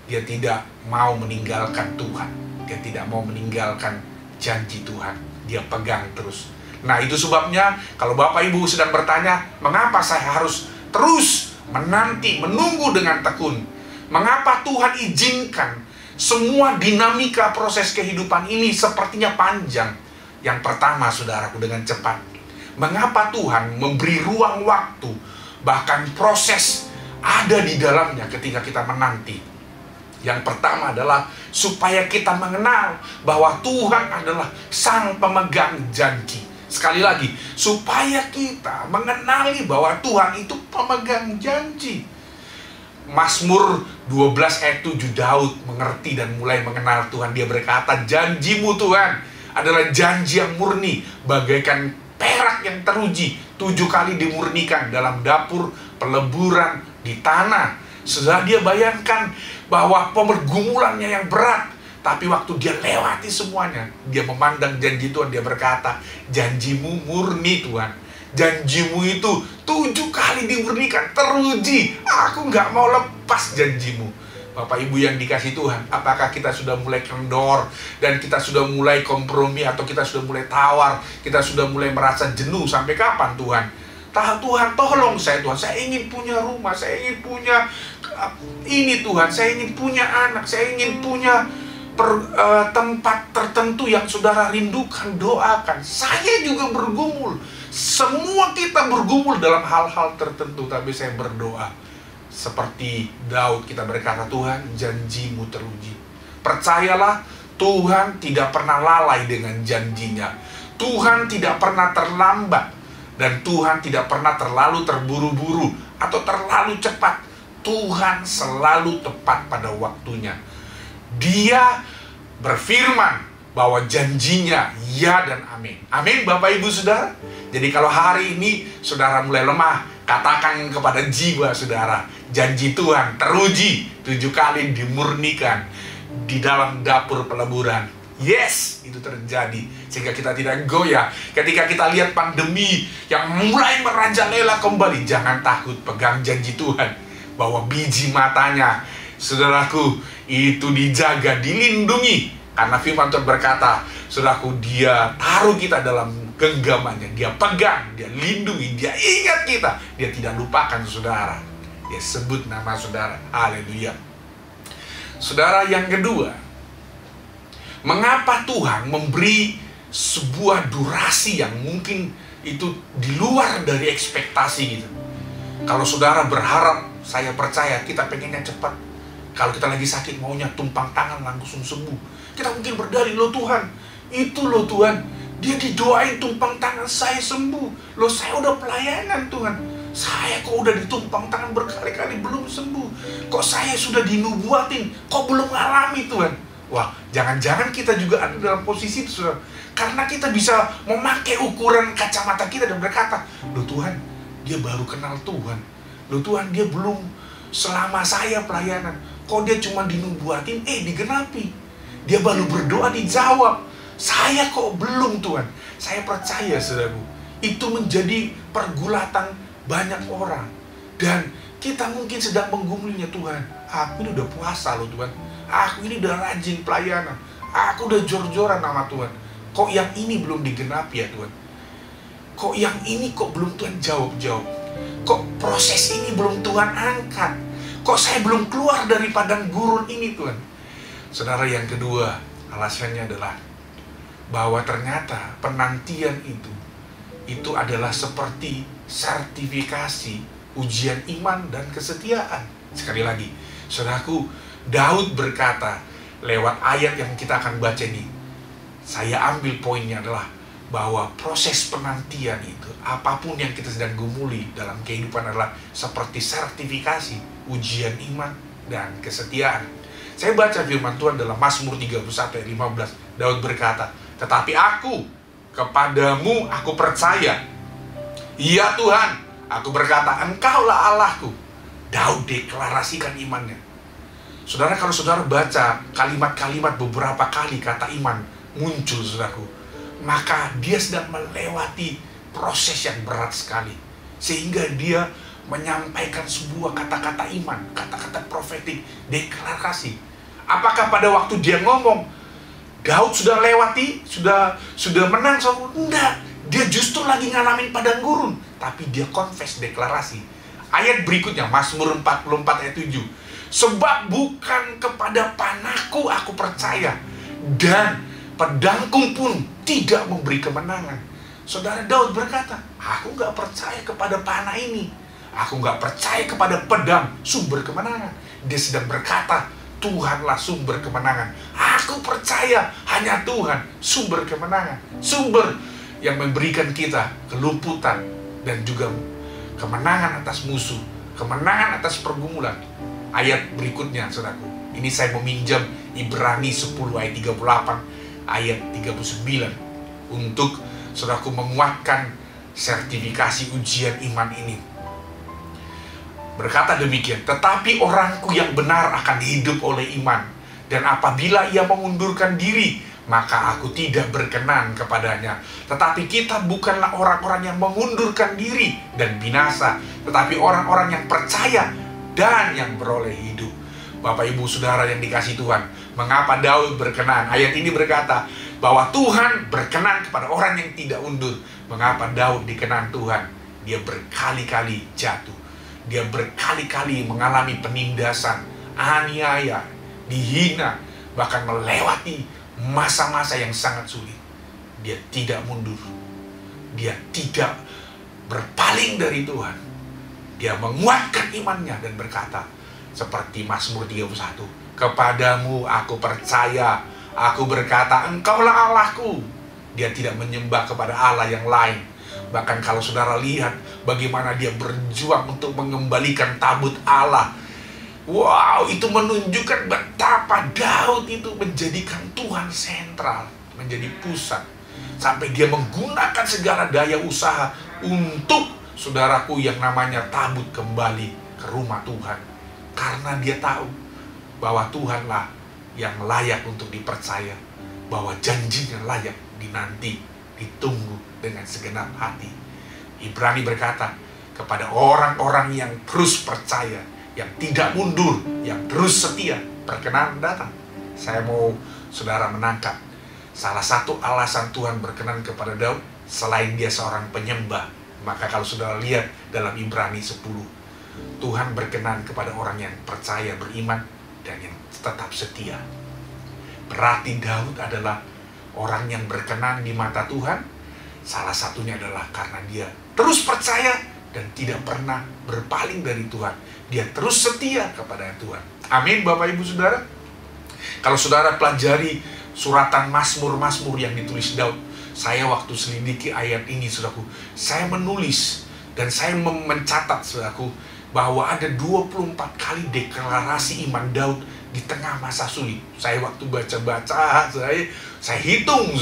dia tidak mau meninggalkan Tuhan. Dia tidak mau meninggalkan janji Tuhan. Dia pegang terus. Nah itu sebabnya kalau Bapak Ibu sedang bertanya, mengapa saya harus terus menanti, menunggu dengan tekun? Mengapa Tuhan izinkan semua dinamika proses kehidupan ini sepertinya panjang? Yang pertama saudaraku, dengan cepat. Mengapa Tuhan memberi ruang waktu, bahkan proses ada di dalamnya ketika kita menanti? Yang pertama adalah supaya kita mengenal bahwa Tuhan adalah sang pemegang janji. Sekali lagi, supaya kita mengenali bahwa Tuhan itu pemegang janji. Mazmur 12 ayat 7, Daud mengerti dan mulai mengenal Tuhan. Dia berkata, janjimu Tuhan adalah janji yang murni, bagaikan perak yang teruji, 7 kali dimurnikan dalam dapur peleburan di tanah. Setelah dia bayangkan bahwa pergumulannya yang berat, tapi waktu dia lewati semuanya, dia memandang janji Tuhan. Dia berkata, janjimu murni Tuhan, janjimu itu 7 kali dimurnikan, teruji, aku nggak mau lepas janjimu. Bapak Ibu yang dikasih Tuhan, apakah kita sudah mulai kendor dan kita sudah mulai kompromi, atau kita sudah mulai tawar, kita sudah mulai merasa jenuh? Sampai kapan Tuhan? Tuhan tolong saya Tuhan, saya ingin punya rumah, saya ingin punya ini Tuhan, saya ingin punya anak, saya ingin punya tempat tertentu yang saudara rindukan, doakan. Saya juga bergumul, semua kita bergumul dalam hal-hal tertentu, tapi saya berdoa seperti Daud, kita berkata, Tuhan janjimu teruji. Percayalah, Tuhan tidak pernah lalai dengan janjinya. Tuhan tidak pernah terlambat, dan Tuhan tidak pernah terlalu terburu-buru atau terlalu cepat. Tuhan selalu tepat pada waktunya. Dia berfirman bahwa janjinya ya dan amin. Amin Bapak Ibu Saudara. Jadi kalau hari ini saudara mulai lemah, katakan kepada jiwa saudara, janji Tuhan teruji, 7 kali dimurnikan di dalam dapur peleburan. Yes, itu terjadi. Sehingga kita tidak goyah ketika kita lihat pandemi yang mulai merajalela kembali. Jangan takut, pegang janji Tuhan bahwa biji matanya, saudaraku, itu dijaga, dilindungi. Karena firman Tuhan berkata, saudaraku, dia taruh kita dalam genggamannya. Dia pegang, dia lindungi, dia ingat kita. Dia tidak lupakan saudara. Dia sebut nama saudara. Haleluya. Saudara, yang kedua, mengapa Tuhan memberi sebuah durasi yang mungkin itu di luar dari ekspektasi gitu. Kalau saudara berharap, saya percaya kita pengennya cepat. Kalau kita lagi sakit, maunya tumpang tangan langsung sembuh. Kita mungkin berdalih, loh Tuhan, itu loh Tuhan, dia didoain tumpang tangan, saya sembuh. Loh, saya udah pelayanan Tuhan, saya kok udah ditumpang tangan berkali-kali belum sembuh. Kok saya sudah dinubuatin, kok belum ngalami Tuhan. Wah, jangan-jangan kita juga ada dalam posisi itu, saudara. Karena kita bisa memakai ukuran kacamata kita dan berkata, loh Tuhan, dia baru kenal Tuhan. Loh Tuhan, dia belum selama saya pelayanan. Kok dia cuma dinubuatin, digenapi. Dia baru berdoa dijawab. Saya kok belum Tuhan. Saya percaya, saudaraku, itu menjadi pergulatan banyak orang. Dan kita mungkin sedang menggumulinya, Tuhan, aku ini udah puasa loh Tuhan. Aku ini udah rajin pelayanan. Aku udah jor-joran sama Tuhan. Kok yang ini belum digenapi ya Tuhan? Kok yang ini kok belum Tuhan jawab-jawab? Kok proses ini belum Tuhan angkat? Kok saya belum keluar dari padang gurun ini Tuhan? Saudara, yang kedua, alasannya adalah bahwa ternyata penantian itu adalah seperti sertifikasi ujian iman dan kesetiaan. Sekali lagi, saudaraku, Daud berkata lewat ayat yang kita akan baca ini, saya ambil poinnya adalah bahwa proses penantian itu, apapun yang kita sedang gumuli dalam kehidupan, adalah seperti sertifikasi ujian iman dan kesetiaan. Saya baca firman Tuhan dalam Mazmur 31 ayat 15. Daud berkata, tetapi aku, kepadamu aku percaya. Ya Tuhan, aku berkata, Engkaulah Allahku. Daud deklarasikan imannya. Saudara, kalau saudara baca kalimat-kalimat beberapa kali kata iman muncul, saudaraku, maka dia sedang melewati proses yang berat sekali. Sehingga dia menyampaikan sebuah kata-kata iman, kata-kata profetik, deklarasi. Apakah pada waktu dia ngomong, Daud sudah lewati, sudah menang? Enggak, dia justru lagi ngalamin padang gurun. Tapi dia confess, deklarasi. Ayat berikutnya, Mazmur 44 ayat 7. Sebab bukan kepada panahku aku percaya, dan pedangku pun tidak memberi kemenangan. Saudara, Daud berkata, aku gak percaya kepada panah ini. Aku gak percaya kepada pedang, sumber kemenangan. Dia sedang berkata, Tuhanlah sumber kemenangan. Aku percaya hanya Tuhan sumber kemenangan. Sumber yang memberikan kita keluputan dan juga kemenangan atas musuh, kemenangan atas pergumulan. Ayat berikutnya, saudaraku, ini saya meminjam Ibrani 10 ayat 38 ayat 39 untuk saudaraku menguatkan sertifikasi ujian iman ini. Berkata demikian, tetapi orangku yang benar akan hidup oleh iman, dan apabila ia mengundurkan diri, maka aku tidak berkenan kepadanya. Tetapi kita bukanlah orang-orang yang mengundurkan diri dan binasa, tetapi orang-orang yang percaya dan yang beroleh hidup. Bapak, Ibu, Saudara yang dikasihi Tuhan, mengapa Daud berkenan? Ayat ini berkata bahwa Tuhan berkenan kepada orang yang tidak undur. Mengapa Daud dikenan Tuhan? Dia berkali-kali jatuh. Dia berkali-kali mengalami penindasan, aniaya, dihina, bahkan melewati masa-masa yang sangat sulit. Dia tidak mundur. Dia tidak berpaling dari Tuhan. Dia menguatkan imannya dan berkata, seperti Mazmur 31, kepadamu aku percaya, aku berkata, Engkaulah Allahku. Dia tidak menyembah kepada Allah yang lain. Bahkan kalau saudara lihat bagaimana dia berjuang untuk mengembalikan tabut Allah, wow, itu menunjukkan betapa Daud itu menjadikan Tuhan sentral, menjadi pusat. Sampai dia menggunakan segala daya usaha untuk, saudaraku, yang namanya tabut kembali ke rumah Tuhan. Karena dia tahu bahwa Tuhanlah yang layak untuk dipercaya, bahwa janjinya layak dinanti, ditunggu dengan segenap hati. Ibrani berkata, kepada orang-orang yang terus percaya, yang tidak mundur, yang terus setia, perkenan datang. Saya mau saudara menangkap salah satu alasan Tuhan berkenan kepada Daud, selain dia seorang penyembah. Maka kalau saudara lihat dalam Ibrani 10, Tuhan berkenan kepada orang yang percaya, beriman, dan yang tetap setia. Berarti Daud adalah orang yang berkenan di mata Tuhan. Salah satunya adalah karena dia terus percaya dan tidak pernah berpaling dari Tuhan. Dia terus setia kepada Tuhan. Amin, Bapak Ibu Saudara. Kalau saudara pelajari suratan Mazmur-Mazmur yang ditulis Daud, saya waktu selidiki ayat ini, saudaraku, saya menulis dan saya mencatat, saudaraku, bahwa ada 24 kali deklarasi iman Daud di tengah masa sulit. Saya waktu baca-baca, saya hitung,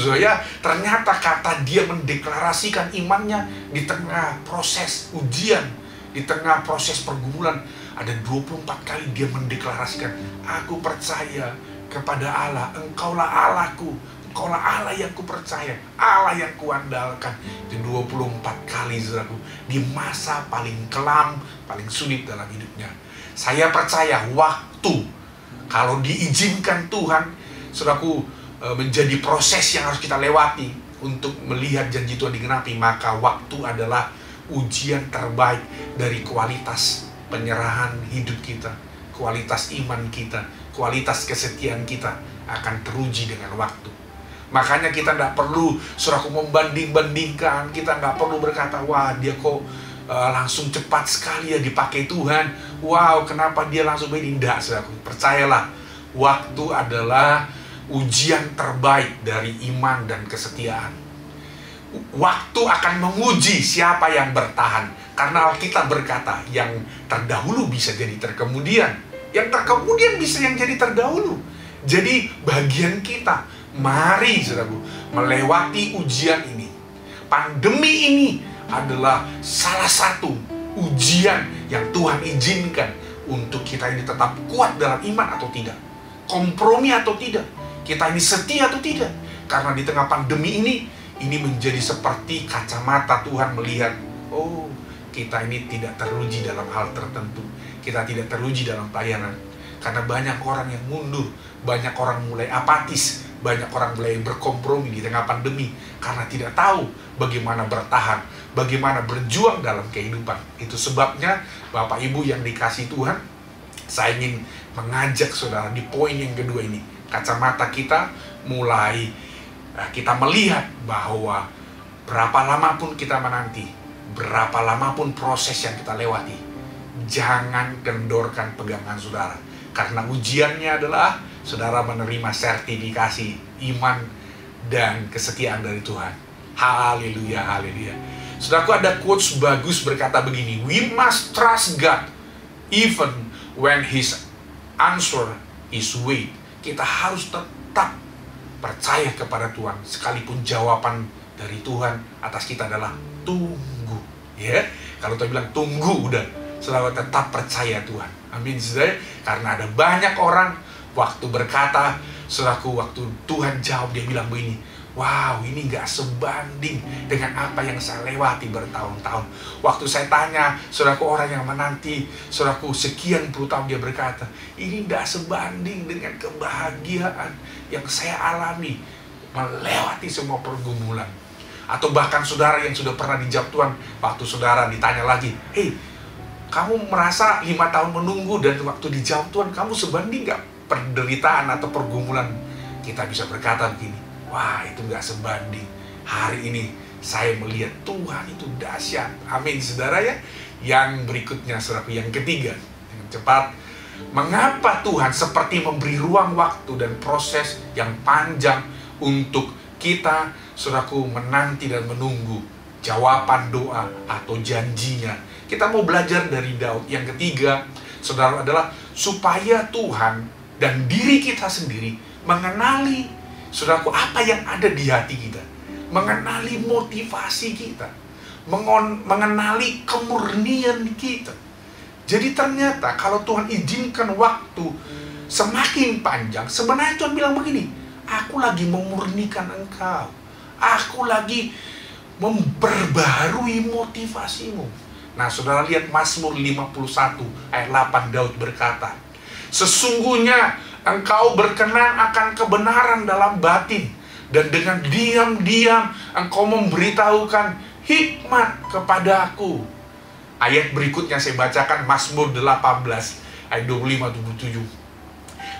ternyata kata dia mendeklarasikan imannya di tengah proses ujian, di tengah proses pergumulan. Ada 24 kali dia mendeklarasikan, aku percaya kepada Allah, engkaulah Allahku, engkaulah Allah yang kupercaya, Allah yang kuandalkan. Itu 24 kali, saudaraku, di masa paling kelam, paling sulit dalam hidupnya. Saya percaya waktu, kalau diizinkan Tuhan, saudaraku, menjadi proses yang harus kita lewati untuk melihat janji Tuhan digenapi, maka waktu adalah ujian terbaik dari kualitas penyerahan hidup kita, kualitas iman kita, kualitas kesetiaan kita akan teruji dengan waktu. Makanya kita tidak perlu, saudaraku, membanding-bandingkan. Kita nggak perlu berkata, wah dia kok langsung cepat sekali ya dipakai Tuhan. Wow, kenapa dia langsung begini? Tidak, saudaraku. Percayalah, waktu adalah ujian terbaik dari iman dan kesetiaan. Waktu akan menguji siapa yang bertahan. Karena Alkitab berkata, yang terdahulu bisa jadi terkemudian, yang terkemudian bisa yang jadi terdahulu. Jadi bagian kita, mari, saudaraku, melewati ujian ini. Pandemi ini adalah salah satu ujian yang Tuhan izinkan untuk kita ini tetap kuat dalam iman atau tidak, kompromi atau tidak, kita ini setia atau tidak. Karena di tengah pandemi ini menjadi seperti kacamata Tuhan melihat, oh, kita ini tidak teruji dalam hal tertentu, kita tidak teruji dalam pelayanan. Karena banyak orang yang mundur, banyak orang mulai apatis, banyak orang mulai berkompromi di tengah pandemi karena tidak tahu bagaimana bertahan, bagaimana berjuang dalam kehidupan. Itu sebabnya Bapak Ibu yang dikasihi Tuhan, saya ingin mengajak saudara di poin yang kedua ini. Kacamata kita mulai kita melihat bahwa berapa lama pun kita menanti, berapa lama pun proses yang kita lewati, jangan kendorkan pegangan saudara. Karena ujiannya adalah saudara menerima sertifikasi iman dan kesetiaan dari Tuhan. Haleluya, haleluya. Saudaraku, ada quotes bagus berkata begini, we must trust God even when His answer is wait. Kita harus tetap percaya kepada Tuhan sekalipun jawaban dari Tuhan atas kita adalah tunggu. Ya, kalau Tuhan bilang tunggu, udah, selalu tetap percaya Tuhan. Amin, saudara. Karena ada banyak orang waktu berkata, saudaraku, waktu Tuhan jawab, dia bilang begini, wow, ini gak sebanding dengan apa yang saya lewati bertahun-tahun. Waktu saya tanya, saudaraku, orang yang menanti, saudaraku, sekian puluh tahun, dia berkata, ini gak sebanding dengan kebahagiaan yang saya alami melewati semua pergumulan. Atau bahkan saudara yang sudah pernah dijawab Tuhan, waktu saudara ditanya lagi, hey, kamu merasa 5 tahun menunggu dan waktu dijawab Tuhan, kamu sebanding gak penderitaan atau pergumulan? Kita bisa berkata begini, wah, itu gak sebanding. Hari ini saya melihat Tuhan itu dahsyat. Amin, saudara ya. Yang berikutnya, saudaraku, yang ketiga, dengan cepat, mengapa Tuhan seperti memberi ruang waktu dan proses yang panjang untuk kita, saudaraku, menanti dan menunggu jawaban doa atau janjinya. Kita mau belajar dari Daud. Yang ketiga, saudara, adalah supaya Tuhan dan diri kita sendiri mengenali, saudaraku, apa yang ada di hati kita, mengenali motivasi kita, mengenali kemurnian kita. Jadi ternyata kalau Tuhan izinkan waktu semakin panjang, sebenarnya Tuhan bilang begini, aku lagi memurnikan engkau, aku lagi memperbarui motivasimu. Nah, saudara lihat Mazmur 51 ayat 8, Daud berkata, sesungguhnya engkau berkenan akan kebenaran dalam batin, dan dengan diam-diam engkau memberitahukan hikmat kepadaku. Ayat berikutnya saya bacakan, Mazmur 18 ayat 25-27.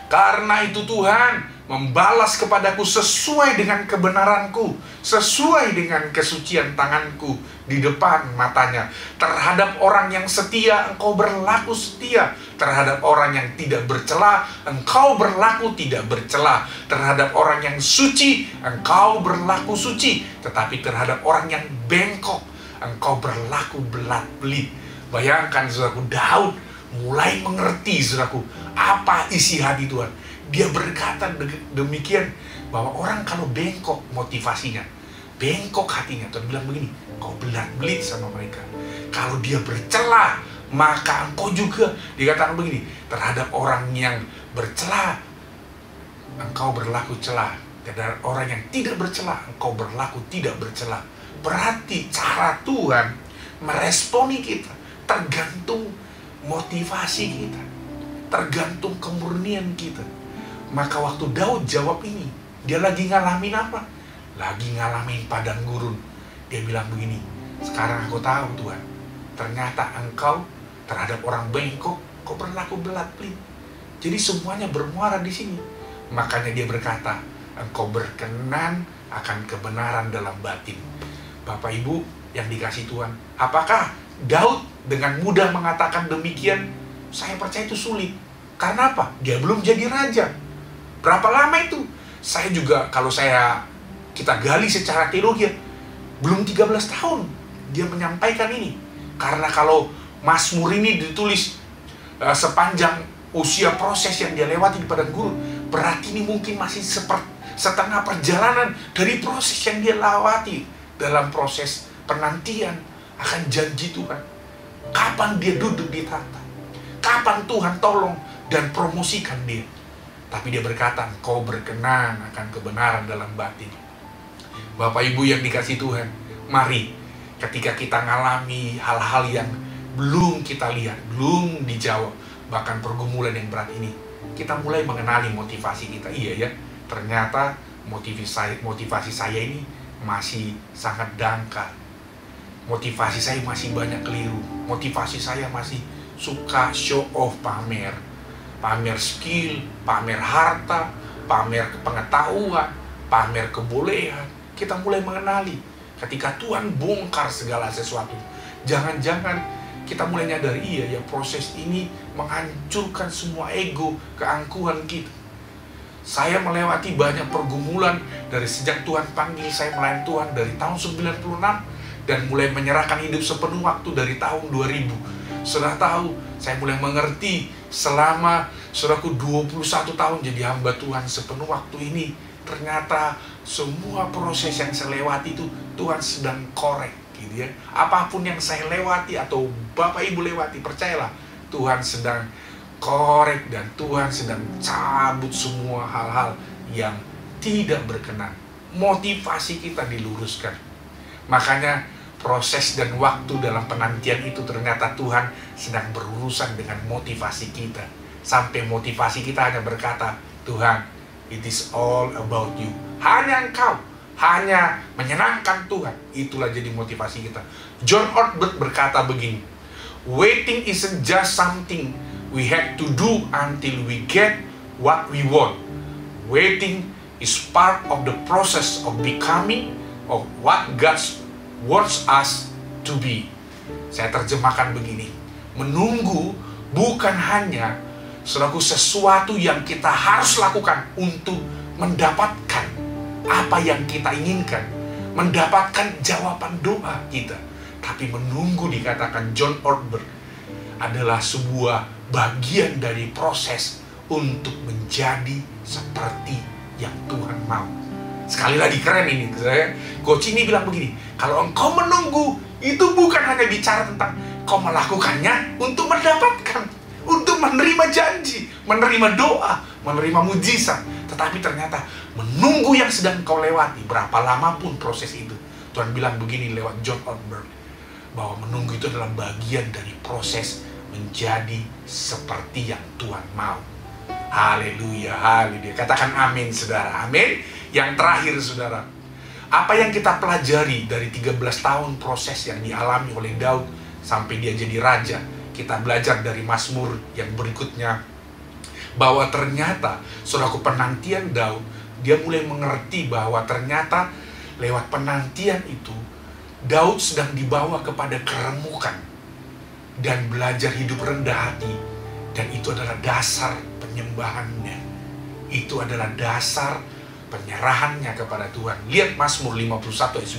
Karena itu Tuhan membalas kepadaku sesuai dengan kebenaranku, sesuai dengan kesucian tanganku di depan matanya. Terhadap orang yang setia, Engkau berlaku setia. Terhadap orang yang tidak bercela, Engkau berlaku tidak bercela. Terhadap orang yang suci, Engkau berlaku suci. Tetapi terhadap orang yang bengkok, Engkau berlaku belat-belit. Bayangkan saudaraku, Daud mulai mengerti saudaraku apa isi hati Tuhan. Dia berkata demikian, bahwa orang kalau bengkok motivasinya, bengkok hatinya, Tuhan bilang begini, kau belat-belit sama mereka. Kalau dia bercela, maka engkau juga, dikatakan begini, terhadap orang yang bercela, engkau berlaku cela. Terhadap orang yang tidak bercela, engkau berlaku tidak bercela. Berarti cara Tuhan meresponi kita tergantung motivasi kita, tergantung kemurnian kita. Maka waktu Daud jawab ini, dia lagi ngalamin apa? Lagi ngalamin padang gurun. Dia bilang begini, sekarang aku tahu Tuhan, ternyata engkau terhadap orang bengkok, kau berlaku belat-belit. Jadi semuanya bermuara di sini. Makanya dia berkata, engkau berkenan akan kebenaran dalam batin. Bapak Ibu yang dikasih Tuhan, apakah Daud dengan mudah mengatakan demikian? Saya percaya itu sulit. Karena apa? Dia belum jadi raja. Berapa lama itu? Saya juga, kalau kita gali secara teologi, belum 13 tahun dia menyampaikan ini. Karena kalau Mazmur ini ditulis sepanjang usia proses yang dia lewati di padang gurun, berarti ini mungkin masih setengah perjalanan dari proses yang dia lewati dalam proses penantian akan janji Tuhan. Kapan dia duduk di tahta? Kapan Tuhan tolong dan promosikan dia? Tapi dia berkata, engkau berkenan akan kebenaran dalam batin. Bapak Ibu yang dikasih Tuhan, mari ketika kita ngalami hal-hal yang belum kita lihat, belum dijawab, bahkan pergumulan yang berat ini, kita mulai mengenali motivasi kita. Iya ya, ternyata motivasi saya ini masih sangat dangkal. Motivasi saya masih banyak keliru. Motivasi saya masih suka show off, pamer skill, pamer harta, pamer pengetahuan, pamer kebolehan. Kita mulai mengenali ketika Tuhan bongkar segala sesuatu. Jangan-jangan kita mulai nyadari, iya ya, proses ini menghancurkan semua ego, keangkuhan kita. Saya melewati banyak pergumulan dari sejak Tuhan panggil saya melayani Tuhan dari tahun 96 dan mulai menyerahkan hidup sepenuh waktu dari tahun 2000. Sudah tahu, saya mulai mengerti selama saudaraku 21 tahun jadi hamba Tuhan sepenuh waktu ini. Ternyata semua proses yang saya lewati itu Tuhan sedang korek gitu ya. Apapun yang saya lewati atau Bapak Ibu lewati, percayalah Tuhan sedang korek dan Tuhan sedang cabut semua hal-hal yang tidak berkenan. Motivasi kita diluruskan. Makanya proses dan waktu dalam penantian itu ternyata Tuhan sedang berurusan dengan motivasi kita. Sampai motivasi kita hanya berkata, Tuhan, it is all about you. Hanya Engkau, hanya menyenangkan Tuhan. Itulah jadi motivasi kita. John Ortberg berkata begini, waiting isn't just something we have to do until we get what we want. Waiting is part of the process of becoming of what God wants us to be. Saya terjemahkan begini, menunggu bukan hanya saudaraku sesuatu yang kita harus lakukan untuk mendapatkan apa yang kita inginkan, mendapatkan jawaban doa kita. Tapi menunggu, dikatakan John Ortberg, adalah sebuah bagian dari proses untuk menjadi seperti yang Tuhan mau. Sekali lagi keren ini, Coach ini bilang begini, kalau engkau menunggu, itu bukan hanya bicara tentang kau melakukannya untuk mendapatkan, untuk menerima janji, menerima doa, menerima mujizat. Tetapi ternyata menunggu yang sedang kau lewati, berapa lama pun proses itu. Tuhan bilang begini lewat John Ortberg, bahwa menunggu itu adalah bagian dari proses menjadi seperti yang Tuhan mau. Haleluya, haleluya. Katakan amin, saudara. Amin. Yang terakhir, saudara, apa yang kita pelajari dari 13 tahun proses yang dialami oleh Daud sampai dia jadi raja. Kita belajar dari Mazmur yang berikutnya bahwa ternyata saudaraku, penantian Daud, dia mulai mengerti bahwa ternyata lewat penantian itu Daud sedang dibawa kepada keremukan dan belajar hidup rendah hati, dan itu adalah dasar penyembahannya, itu adalah dasar penyerahannya kepada Tuhan. Lihat Mazmur 51 ayat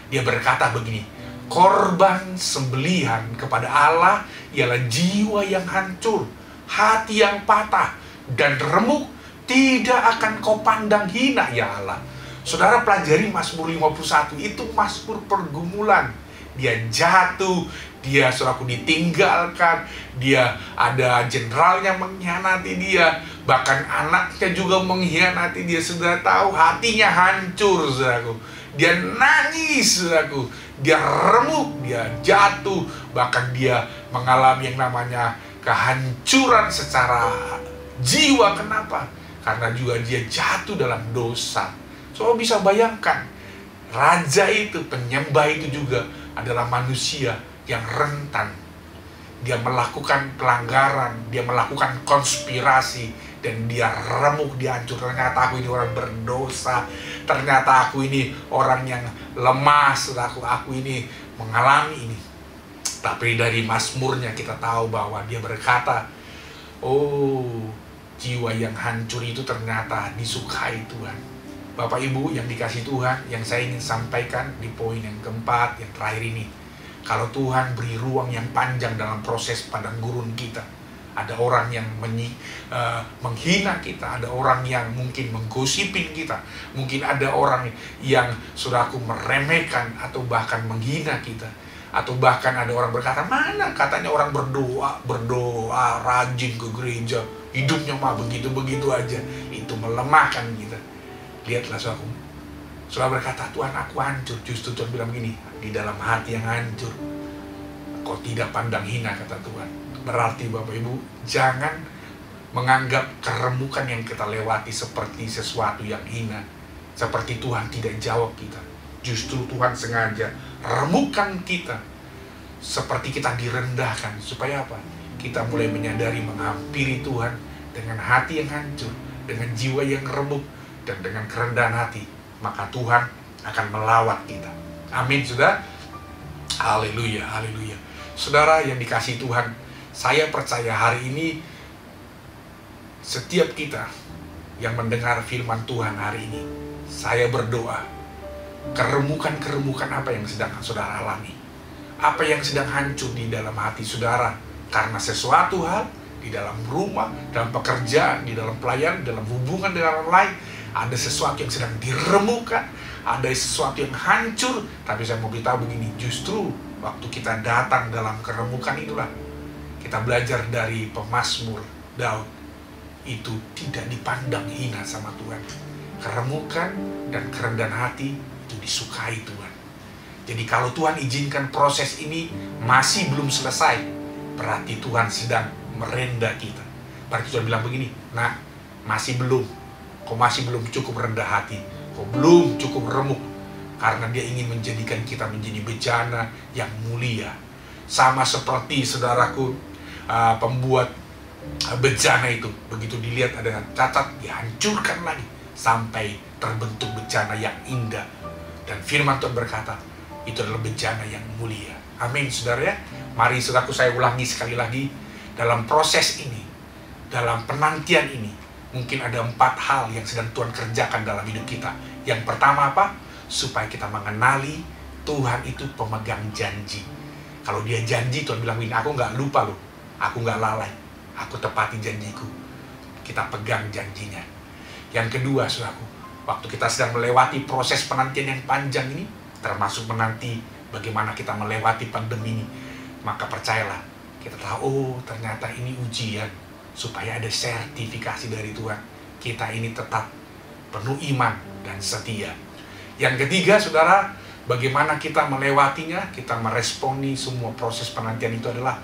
19. Dia berkata begini, korban sembelihan kepada Allah ialah jiwa yang hancur, hati yang patah dan remuk tidak akan kau pandang hina ya Allah. Saudara pelajari Mazmur 51, itu Mazmur pergumulan. Dia jatuh, dia saudaraku ditinggalkan, dia ada jenderalnya mengkhianati dia, bahkan anaknya juga mengkhianati dia. Sudah tahu, hatinya hancur saudaraku. Dia nangis saudaraku, dia remuk, dia jatuh, bahkan dia mengalami yang namanya kehancuran secara jiwa. Kenapa? Karena juga dia jatuh dalam dosa. So bisa bayangkan, raja itu, penyembah itu juga adalah manusia yang rentan. Dia melakukan pelanggaran, dia melakukan konspirasi, dan dia remuk, dia hancur. Ternyata aku ini orang berdosa, ternyata aku ini orang yang lemah, aku ini mengalami ini. Tapi dari Mazmurnya kita tahu bahwa dia berkata, oh, jiwa yang hancur itu ternyata disukai Tuhan. Bapak Ibu yang dikasih Tuhan, yang saya ingin sampaikan di poin yang keempat, yang terakhir ini, kalau Tuhan beri ruang yang panjang dalam proses padang gurun kita, ada orang yang menghina kita, ada orang yang mungkin menggosipin kita, mungkin ada orang yang saudaraku meremehkan atau bahkan menghina kita, atau bahkan ada orang berkata, mana katanya orang berdoa, rajin ke gereja, hidupnya mah begitu-begitu aja. Itu melemahkan kita. Lihatlah saudaraku, saudara berkata, Tuhan aku hancur. Justru Tuhan bilang begini, di dalam hati yang hancur kau tidak pandang hina, kata Tuhan. Berarti Bapak Ibu, jangan menganggap keremukan yang kita lewati seperti sesuatu yang hina, seperti Tuhan tidak jawab kita. Justru Tuhan sengaja remukan kita, seperti kita direndahkan. Supaya apa? Kita mulai menyadari menghampiri Tuhan dengan hati yang hancur, dengan jiwa yang remuk, dan dengan kerendahan hati. Maka Tuhan akan melawat kita. Amin, saudara. Haleluya, haleluya. Saudara yang dikasihi Tuhan, saya percaya hari ini setiap kita yang mendengar firman Tuhan hari ini, saya berdoa, keremukan-keremukan apa yang sedang saudara alami, apa yang sedang hancur di dalam hati saudara karena sesuatu hal di dalam rumah, dalam pekerjaan, di dalam pelayanan, dalam hubungan dengan orang lain, ada sesuatu yang sedang diremukan, ada sesuatu yang hancur. Tapi saya mau beritahu begini, justru waktu kita datang dalam keremukan itulah kita belajar dari pemazmur Daud, itu tidak dipandang hina sama Tuhan. Keremukan dan kerendahan hati itu disukai Tuhan. Jadi kalau Tuhan izinkan proses ini masih belum selesai, berarti Tuhan sedang merendah kita. Berarti Tuhan bilang begini, nah masih belum, kau masih belum cukup rendah hati, kau belum cukup remuk, karena dia ingin menjadikan kita menjadi bejana yang mulia. Sama seperti saudaraku, pembuat bejana itu, begitu dilihat ada cacat, dihancurkan lagi sampai terbentuk bejana yang indah. Dan firman Tuhan berkata, itu adalah bejana yang mulia. Amin, saudara ya. Mari saudaraku, saya ulangi sekali lagi, dalam proses ini, dalam penantian ini, mungkin ada 4 hal yang sedang Tuhan kerjakan dalam hidup kita. Yang pertama apa? Supaya kita mengenali Tuhan itu pemegang janji. Kalau dia janji, Tuhan bilang, aku nggak lupa loh, aku nggak lalai, aku tepati janjiku. Kita pegang janjinya. Yang kedua, saudaraku, waktu kita sedang melewati proses penantian yang panjang ini, termasuk menanti bagaimana kita melewati pandemi ini, maka percayalah, kita tahu, oh ternyata ini ujian, supaya ada sertifikasi dari Tuhan. Kita ini tetap penuh iman dan setia. Yang ketiga, saudara, bagaimana kita melewatinya, kita meresponi semua proses penantian itu adalah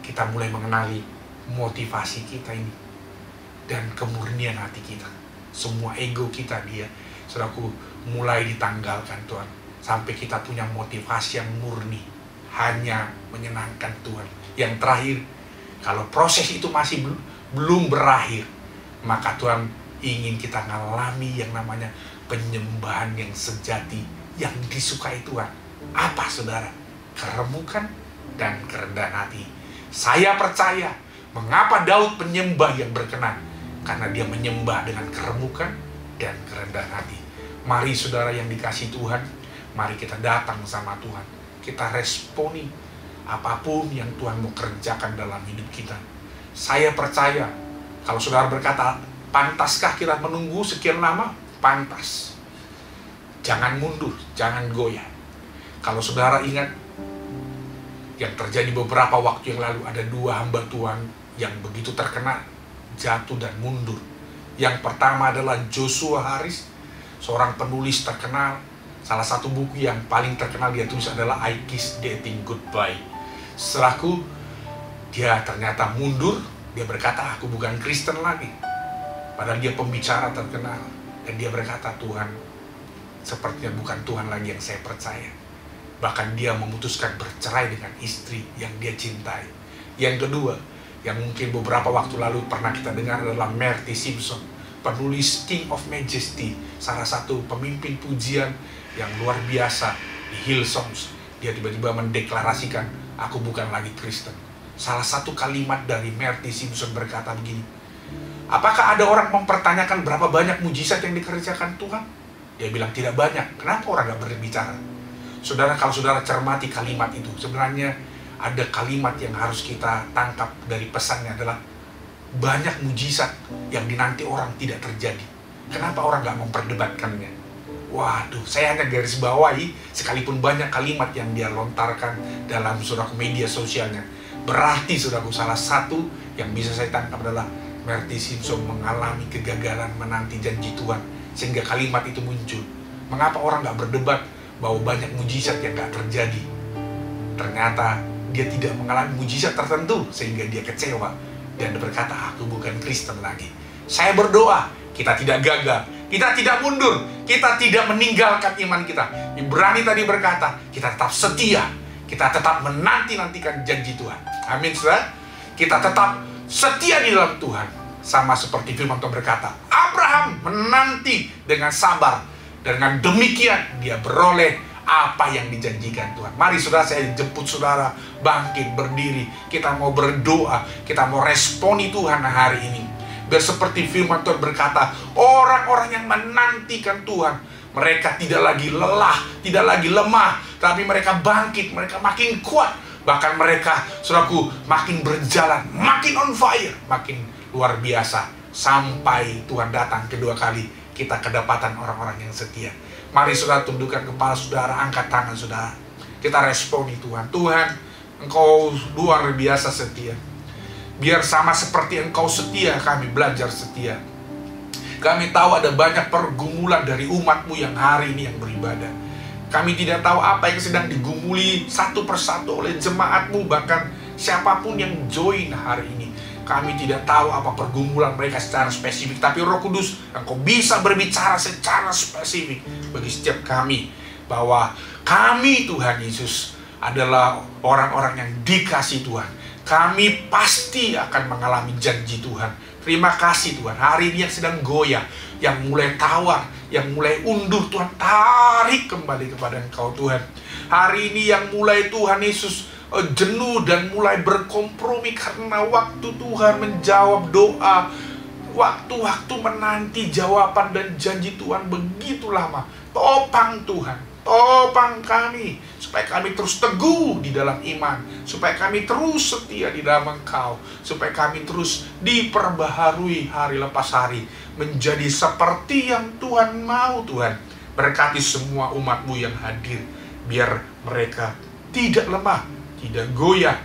kita mulai mengenali motivasi kita ini dan kemurnian hati kita. Semua ego kita dia, saudaraku, mulai ditanggalkan Tuhan, sampai kita punya motivasi yang murni. hanya menyenangkan Tuhan. Yang terakhir, kalau proses itu masih belum berakhir, maka Tuhan ingin kita ngalami yang namanya penyembahan yang sejati, yang disukai Tuhan. Apa saudara? Keremukan dan kerendahan hati. Saya percaya mengapa Daud penyembah yang berkenan, karena dia menyembah dengan keremukan dan kerendahan hati. Mari saudara yang dikasihi Tuhan, mari kita datang sama Tuhan. Kita responi apapun yang Tuhan mau kerjakan dalam hidup kita. Saya percaya, kalau saudara berkata, pantaskah kita menunggu sekian lama? Pantas. Jangan mundur, jangan goyah. Kalau saudara ingat, yang terjadi beberapa waktu yang lalu, ada 2 hamba Tuhan yang begitu terkena jatuh dan mundur. Yang pertama adalah Joshua Harris, seorang penulis terkenal. Salah satu buku yang paling terkenal dia tulis adalah I Kiss Dating Goodbye. Setelahku, dia ternyata mundur. Dia berkata, aku bukan Kristen lagi. Padahal dia pembicara terkenal. Dan dia berkata, Tuhan, sepertinya bukan Tuhan lagi yang saya percaya. Bahkan dia memutuskan bercerai dengan istri yang dia cintai. Yang kedua, yang mungkin beberapa waktu lalu pernah kita dengar adalah Marty Simpson, penulis King of Majesty, salah satu pemimpin pujian yang luar biasa di Hillsongs. Dia tiba-tiba mendeklarasikan, aku bukan lagi Kristen. Salah satu kalimat dari Marty Simpson berkata begini, apakah ada orang mempertanyakan berapa banyak mujizat yang dikerjakan Tuhan? Dia bilang tidak banyak. Kenapa orang gak berbicara? Saudara, kalau saudara cermati kalimat itu, sebenarnya ada kalimat yang harus kita tangkap dari pesannya adalah banyak mujizat yang dinanti orang tidak terjadi. Kenapa orang gak memperdebatkannya? Waduh, saya hanya garis bawahi, sekalipun banyak kalimat yang dia lontarkan dalam saudaraku media sosialnya. Berarti saudaraku, salah satu yang bisa saya tangkap adalah Marty Simpson mengalami kegagalan menanti janji Tuhan, sehingga kalimat itu muncul. Mengapa orang gak berdebat bahwa banyak mujizat yang gak terjadi? Ternyata dia tidak mengalami mujizat tertentu sehingga dia kecewa dan berkata, aku bukan Kristen lagi. Saya berdoa, kita tidak gagal, kita tidak mundur, kita tidak meninggalkan iman kita. Ibrani tadi berkata, kita tetap setia, kita tetap menanti-nantikan janji Tuhan. Amin, saudara. Kita tetap setia di dalam Tuhan. Sama seperti firman Tuhan berkata, Abraham menanti dengan sabar. Dengan demikian dia beroleh apa yang dijanjikan Tuhan. Mari saudara, saya jemput saudara bangkit, berdiri. Kita mau berdoa, kita mau responi Tuhan hari ini. Biar seperti firman Tuhan berkata, orang-orang yang menantikan Tuhan, mereka tidak lagi lelah, tidak lagi lemah, tapi mereka bangkit, mereka makin kuat. Bahkan mereka, saudaraku, makin berjalan, makin on fire, makin luar biasa. Sampai Tuhan datang kedua kali, kita kedapatan orang-orang yang setia. Mari saudara, tundukkan kepala saudara, angkat tangan saudara. Kita responi Tuhan. Tuhan, Engkau luar biasa setia. Biar sama seperti Engkau setia, kami belajar setia. Kami tahu ada banyak pergumulan dari umat-Mu yang hari ini yang beribadah. Kami tidak tahu apa yang sedang digumuli satu persatu oleh jemaat-Mu, bahkan siapapun yang join hari ini. Kami tidak tahu apa pergumulan mereka secara spesifik, tapi Roh Kudus, Engkau bisa berbicara secara spesifik bagi setiap kami, bahwa kami, Tuhan Yesus, adalah orang-orang yang dikasih Tuhan. Kami pasti akan mengalami janji Tuhan. Terima kasih Tuhan. Hari ini yang sedang goyah, yang mulai tawar, yang mulai undur, Tuhan tarik kembali kepada Engkau Tuhan. Hari ini yang mulai Tuhan Yesus jenuh dan mulai berkompromi karena waktu Tuhan menjawab doa, waktu-waktu menanti jawaban dan janji Tuhan begitu lama. Topang Tuhan, topang kami, supaya kami terus teguh di dalam iman, supaya kami terus setia di dalam Engkau, supaya kami terus diperbaharui hari lepas hari, menjadi seperti yang Tuhan mau. Tuhan, berkati semua umat-Mu yang hadir, biar mereka tidak lemah, tidak goyah,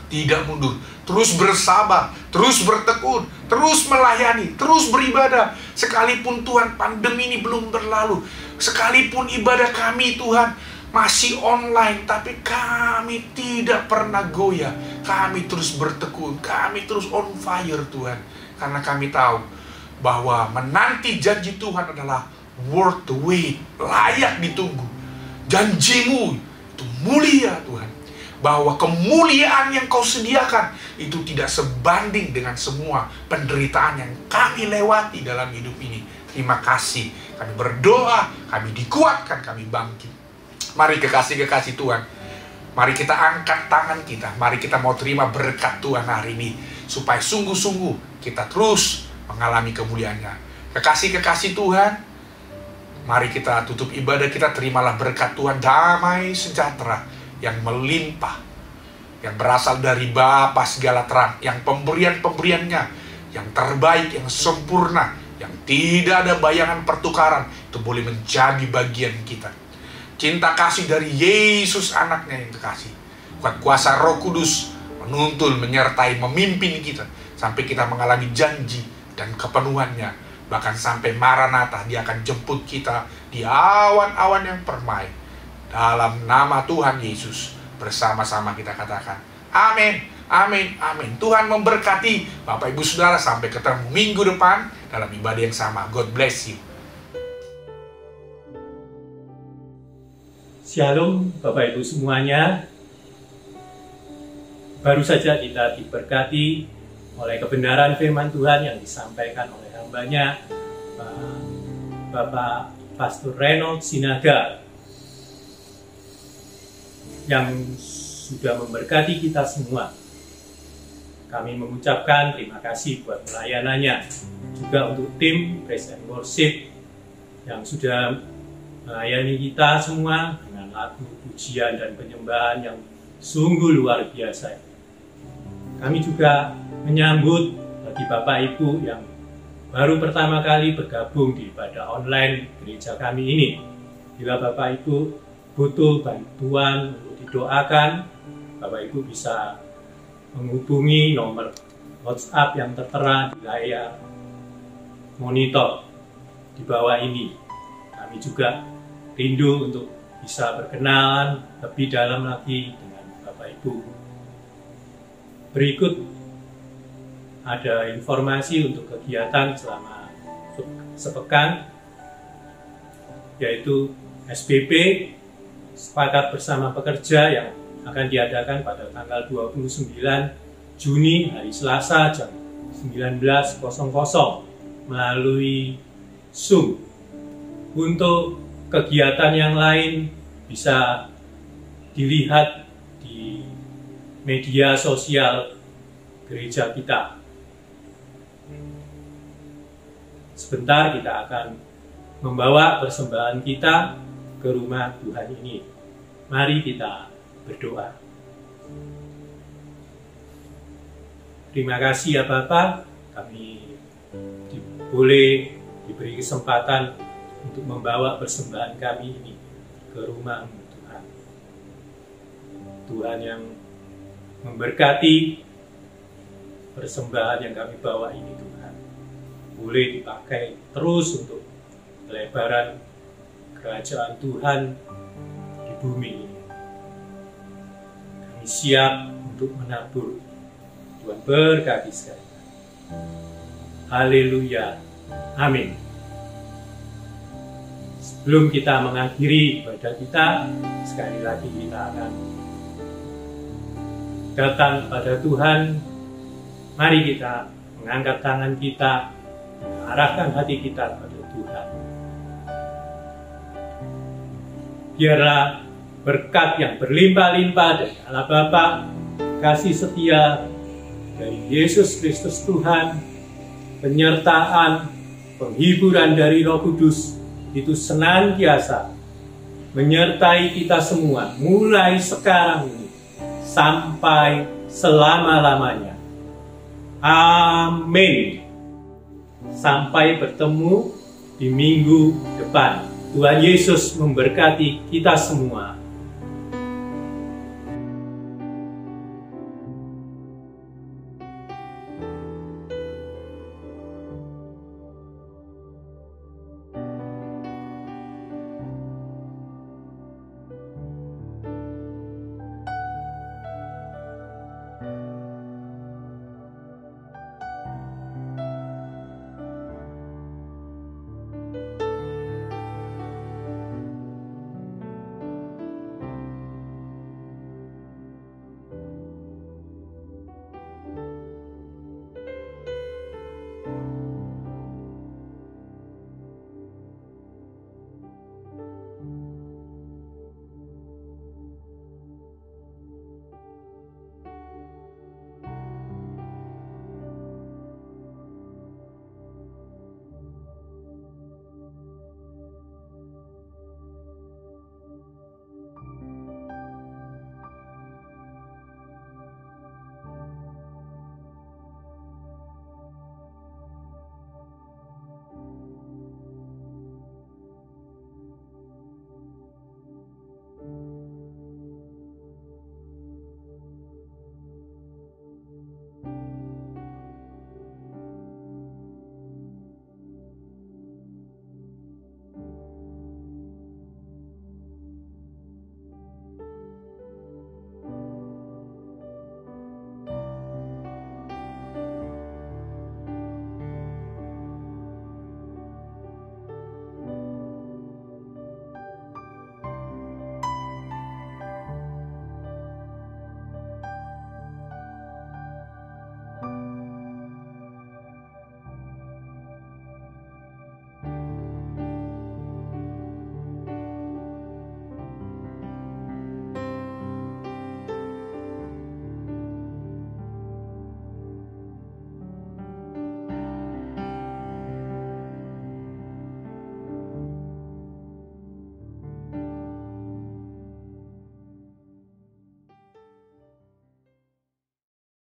tidak mundur, terus bersabar, terus bertekun, terus melayani, terus beribadah. Sekalipun Tuhan pandemi ini belum berlalu, sekalipun ibadah kami Tuhan masih online, tapi kami tidak pernah goyah. Kami terus bertekun, kami terus on fire Tuhan. Karena kami tahu bahwa menanti janji Tuhan adalah worth the wait, layak ditunggu. Janji-Mu itu mulia Tuhan. bahwa kemuliaan yang kau sediakan itu tidak sebanding dengan semua penderitaan yang kami lewati dalam hidup ini. Terima kasih. Kami berdoa, kami dikuatkan, kami bangkit. Mari kekasih-kekasih Tuhan, mari kita angkat tangan kita. Mari kita mau terima berkat Tuhan hari ini, supaya sungguh-sungguh kita terus mengalami kemuliaannya. Kekasih-kekasih Tuhan, mari kita tutup ibadah kita. Terimalah berkat Tuhan, damai sejahtera yang melimpah, yang berasal dari Bapa segala terang, yang pemberian-pemberiannya yang terbaik, yang sempurna, yang tidak ada bayangan pertukaran, itu boleh menjadi bagian kita. Cinta kasih dari Yesus anaknya yang kekasih, kuat kuasa Roh Kudus menuntun, menyertai, memimpin kita sampai kita mengalami janji dan kepenuhannya. Bahkan sampai Maranatha, Dia akan jemput kita di awan-awan yang permai. Dalam nama Tuhan Yesus, bersama-sama kita katakan amin, amin, amin. Tuhan memberkati Bapak Ibu Saudara. Sampai ketemu minggu depan dalam ibadah yang sama. God bless you. Shalom Bapak Ibu semuanya. Baru saja kita diberkati oleh kebenaran firman Tuhan yang disampaikan oleh hambanya Bapak Pastor Reynold Sinaga, yang sudah memberkati kita semua. Kami mengucapkan terima kasih buat pelayanannya, juga untuk tim Praise and Worship yang sudah melayani kita semua dengan lagu pujian dan penyembahan yang sungguh luar biasa. Kami juga menyambut bagi Bapak Ibu yang baru pertama kali bergabung di ibadah online gereja kami ini. Bila Bapak Ibu butuh bantuan untuk didoakan, Bapak Ibu bisa menghubungi nomor WhatsApp yang tertera di layar monitor di bawah ini. Kami juga rindu untuk bisa berkenalan lebih dalam lagi dengan Bapak Ibu. Berikut ada informasi untuk kegiatan selama sepekan, yaitu SBB Sepakat Bersama Pekerja yang akan diadakan pada tanggal 29 Juni hari Selasa jam 19.00 melalui Zoom. Untuk kegiatan yang lain bisa dilihat di media sosial gereja kita. Sebentar kita akan membawa persembahan kita ke rumah Tuhan ini. Mari kita berdoa. Terima kasih ya Bapak, kami boleh diberi kesempatan untuk membawa persembahan kami ini ke rumah-Mu Tuhan. Tuhan yang memberkati persembahan yang kami bawa ini Tuhan. Boleh dipakai terus untuk pelebaran kerajaan Tuhan di bumi ini. Kami siap untuk menabur. Tuhan berkati sekalian. Haleluya. Amin. Sebelum kita mengakhiri ibadah kita, sekali lagi kita akan datang pada Tuhan. Mari kita mengangkat tangan kita, mengarahkan hati kita kepada Tuhan. Biarlah berkat yang berlimpah-limpah dari Allah Bapa, kasih setia dari Yesus Kristus Tuhan, penyertaan, penghiburan dari Roh Kudus itu senantiasa menyertai kita semua, mulai sekarang ini sampai selama-lamanya. Amin. Sampai bertemu di minggu depan. Tuhan Yesus memberkati kita semua.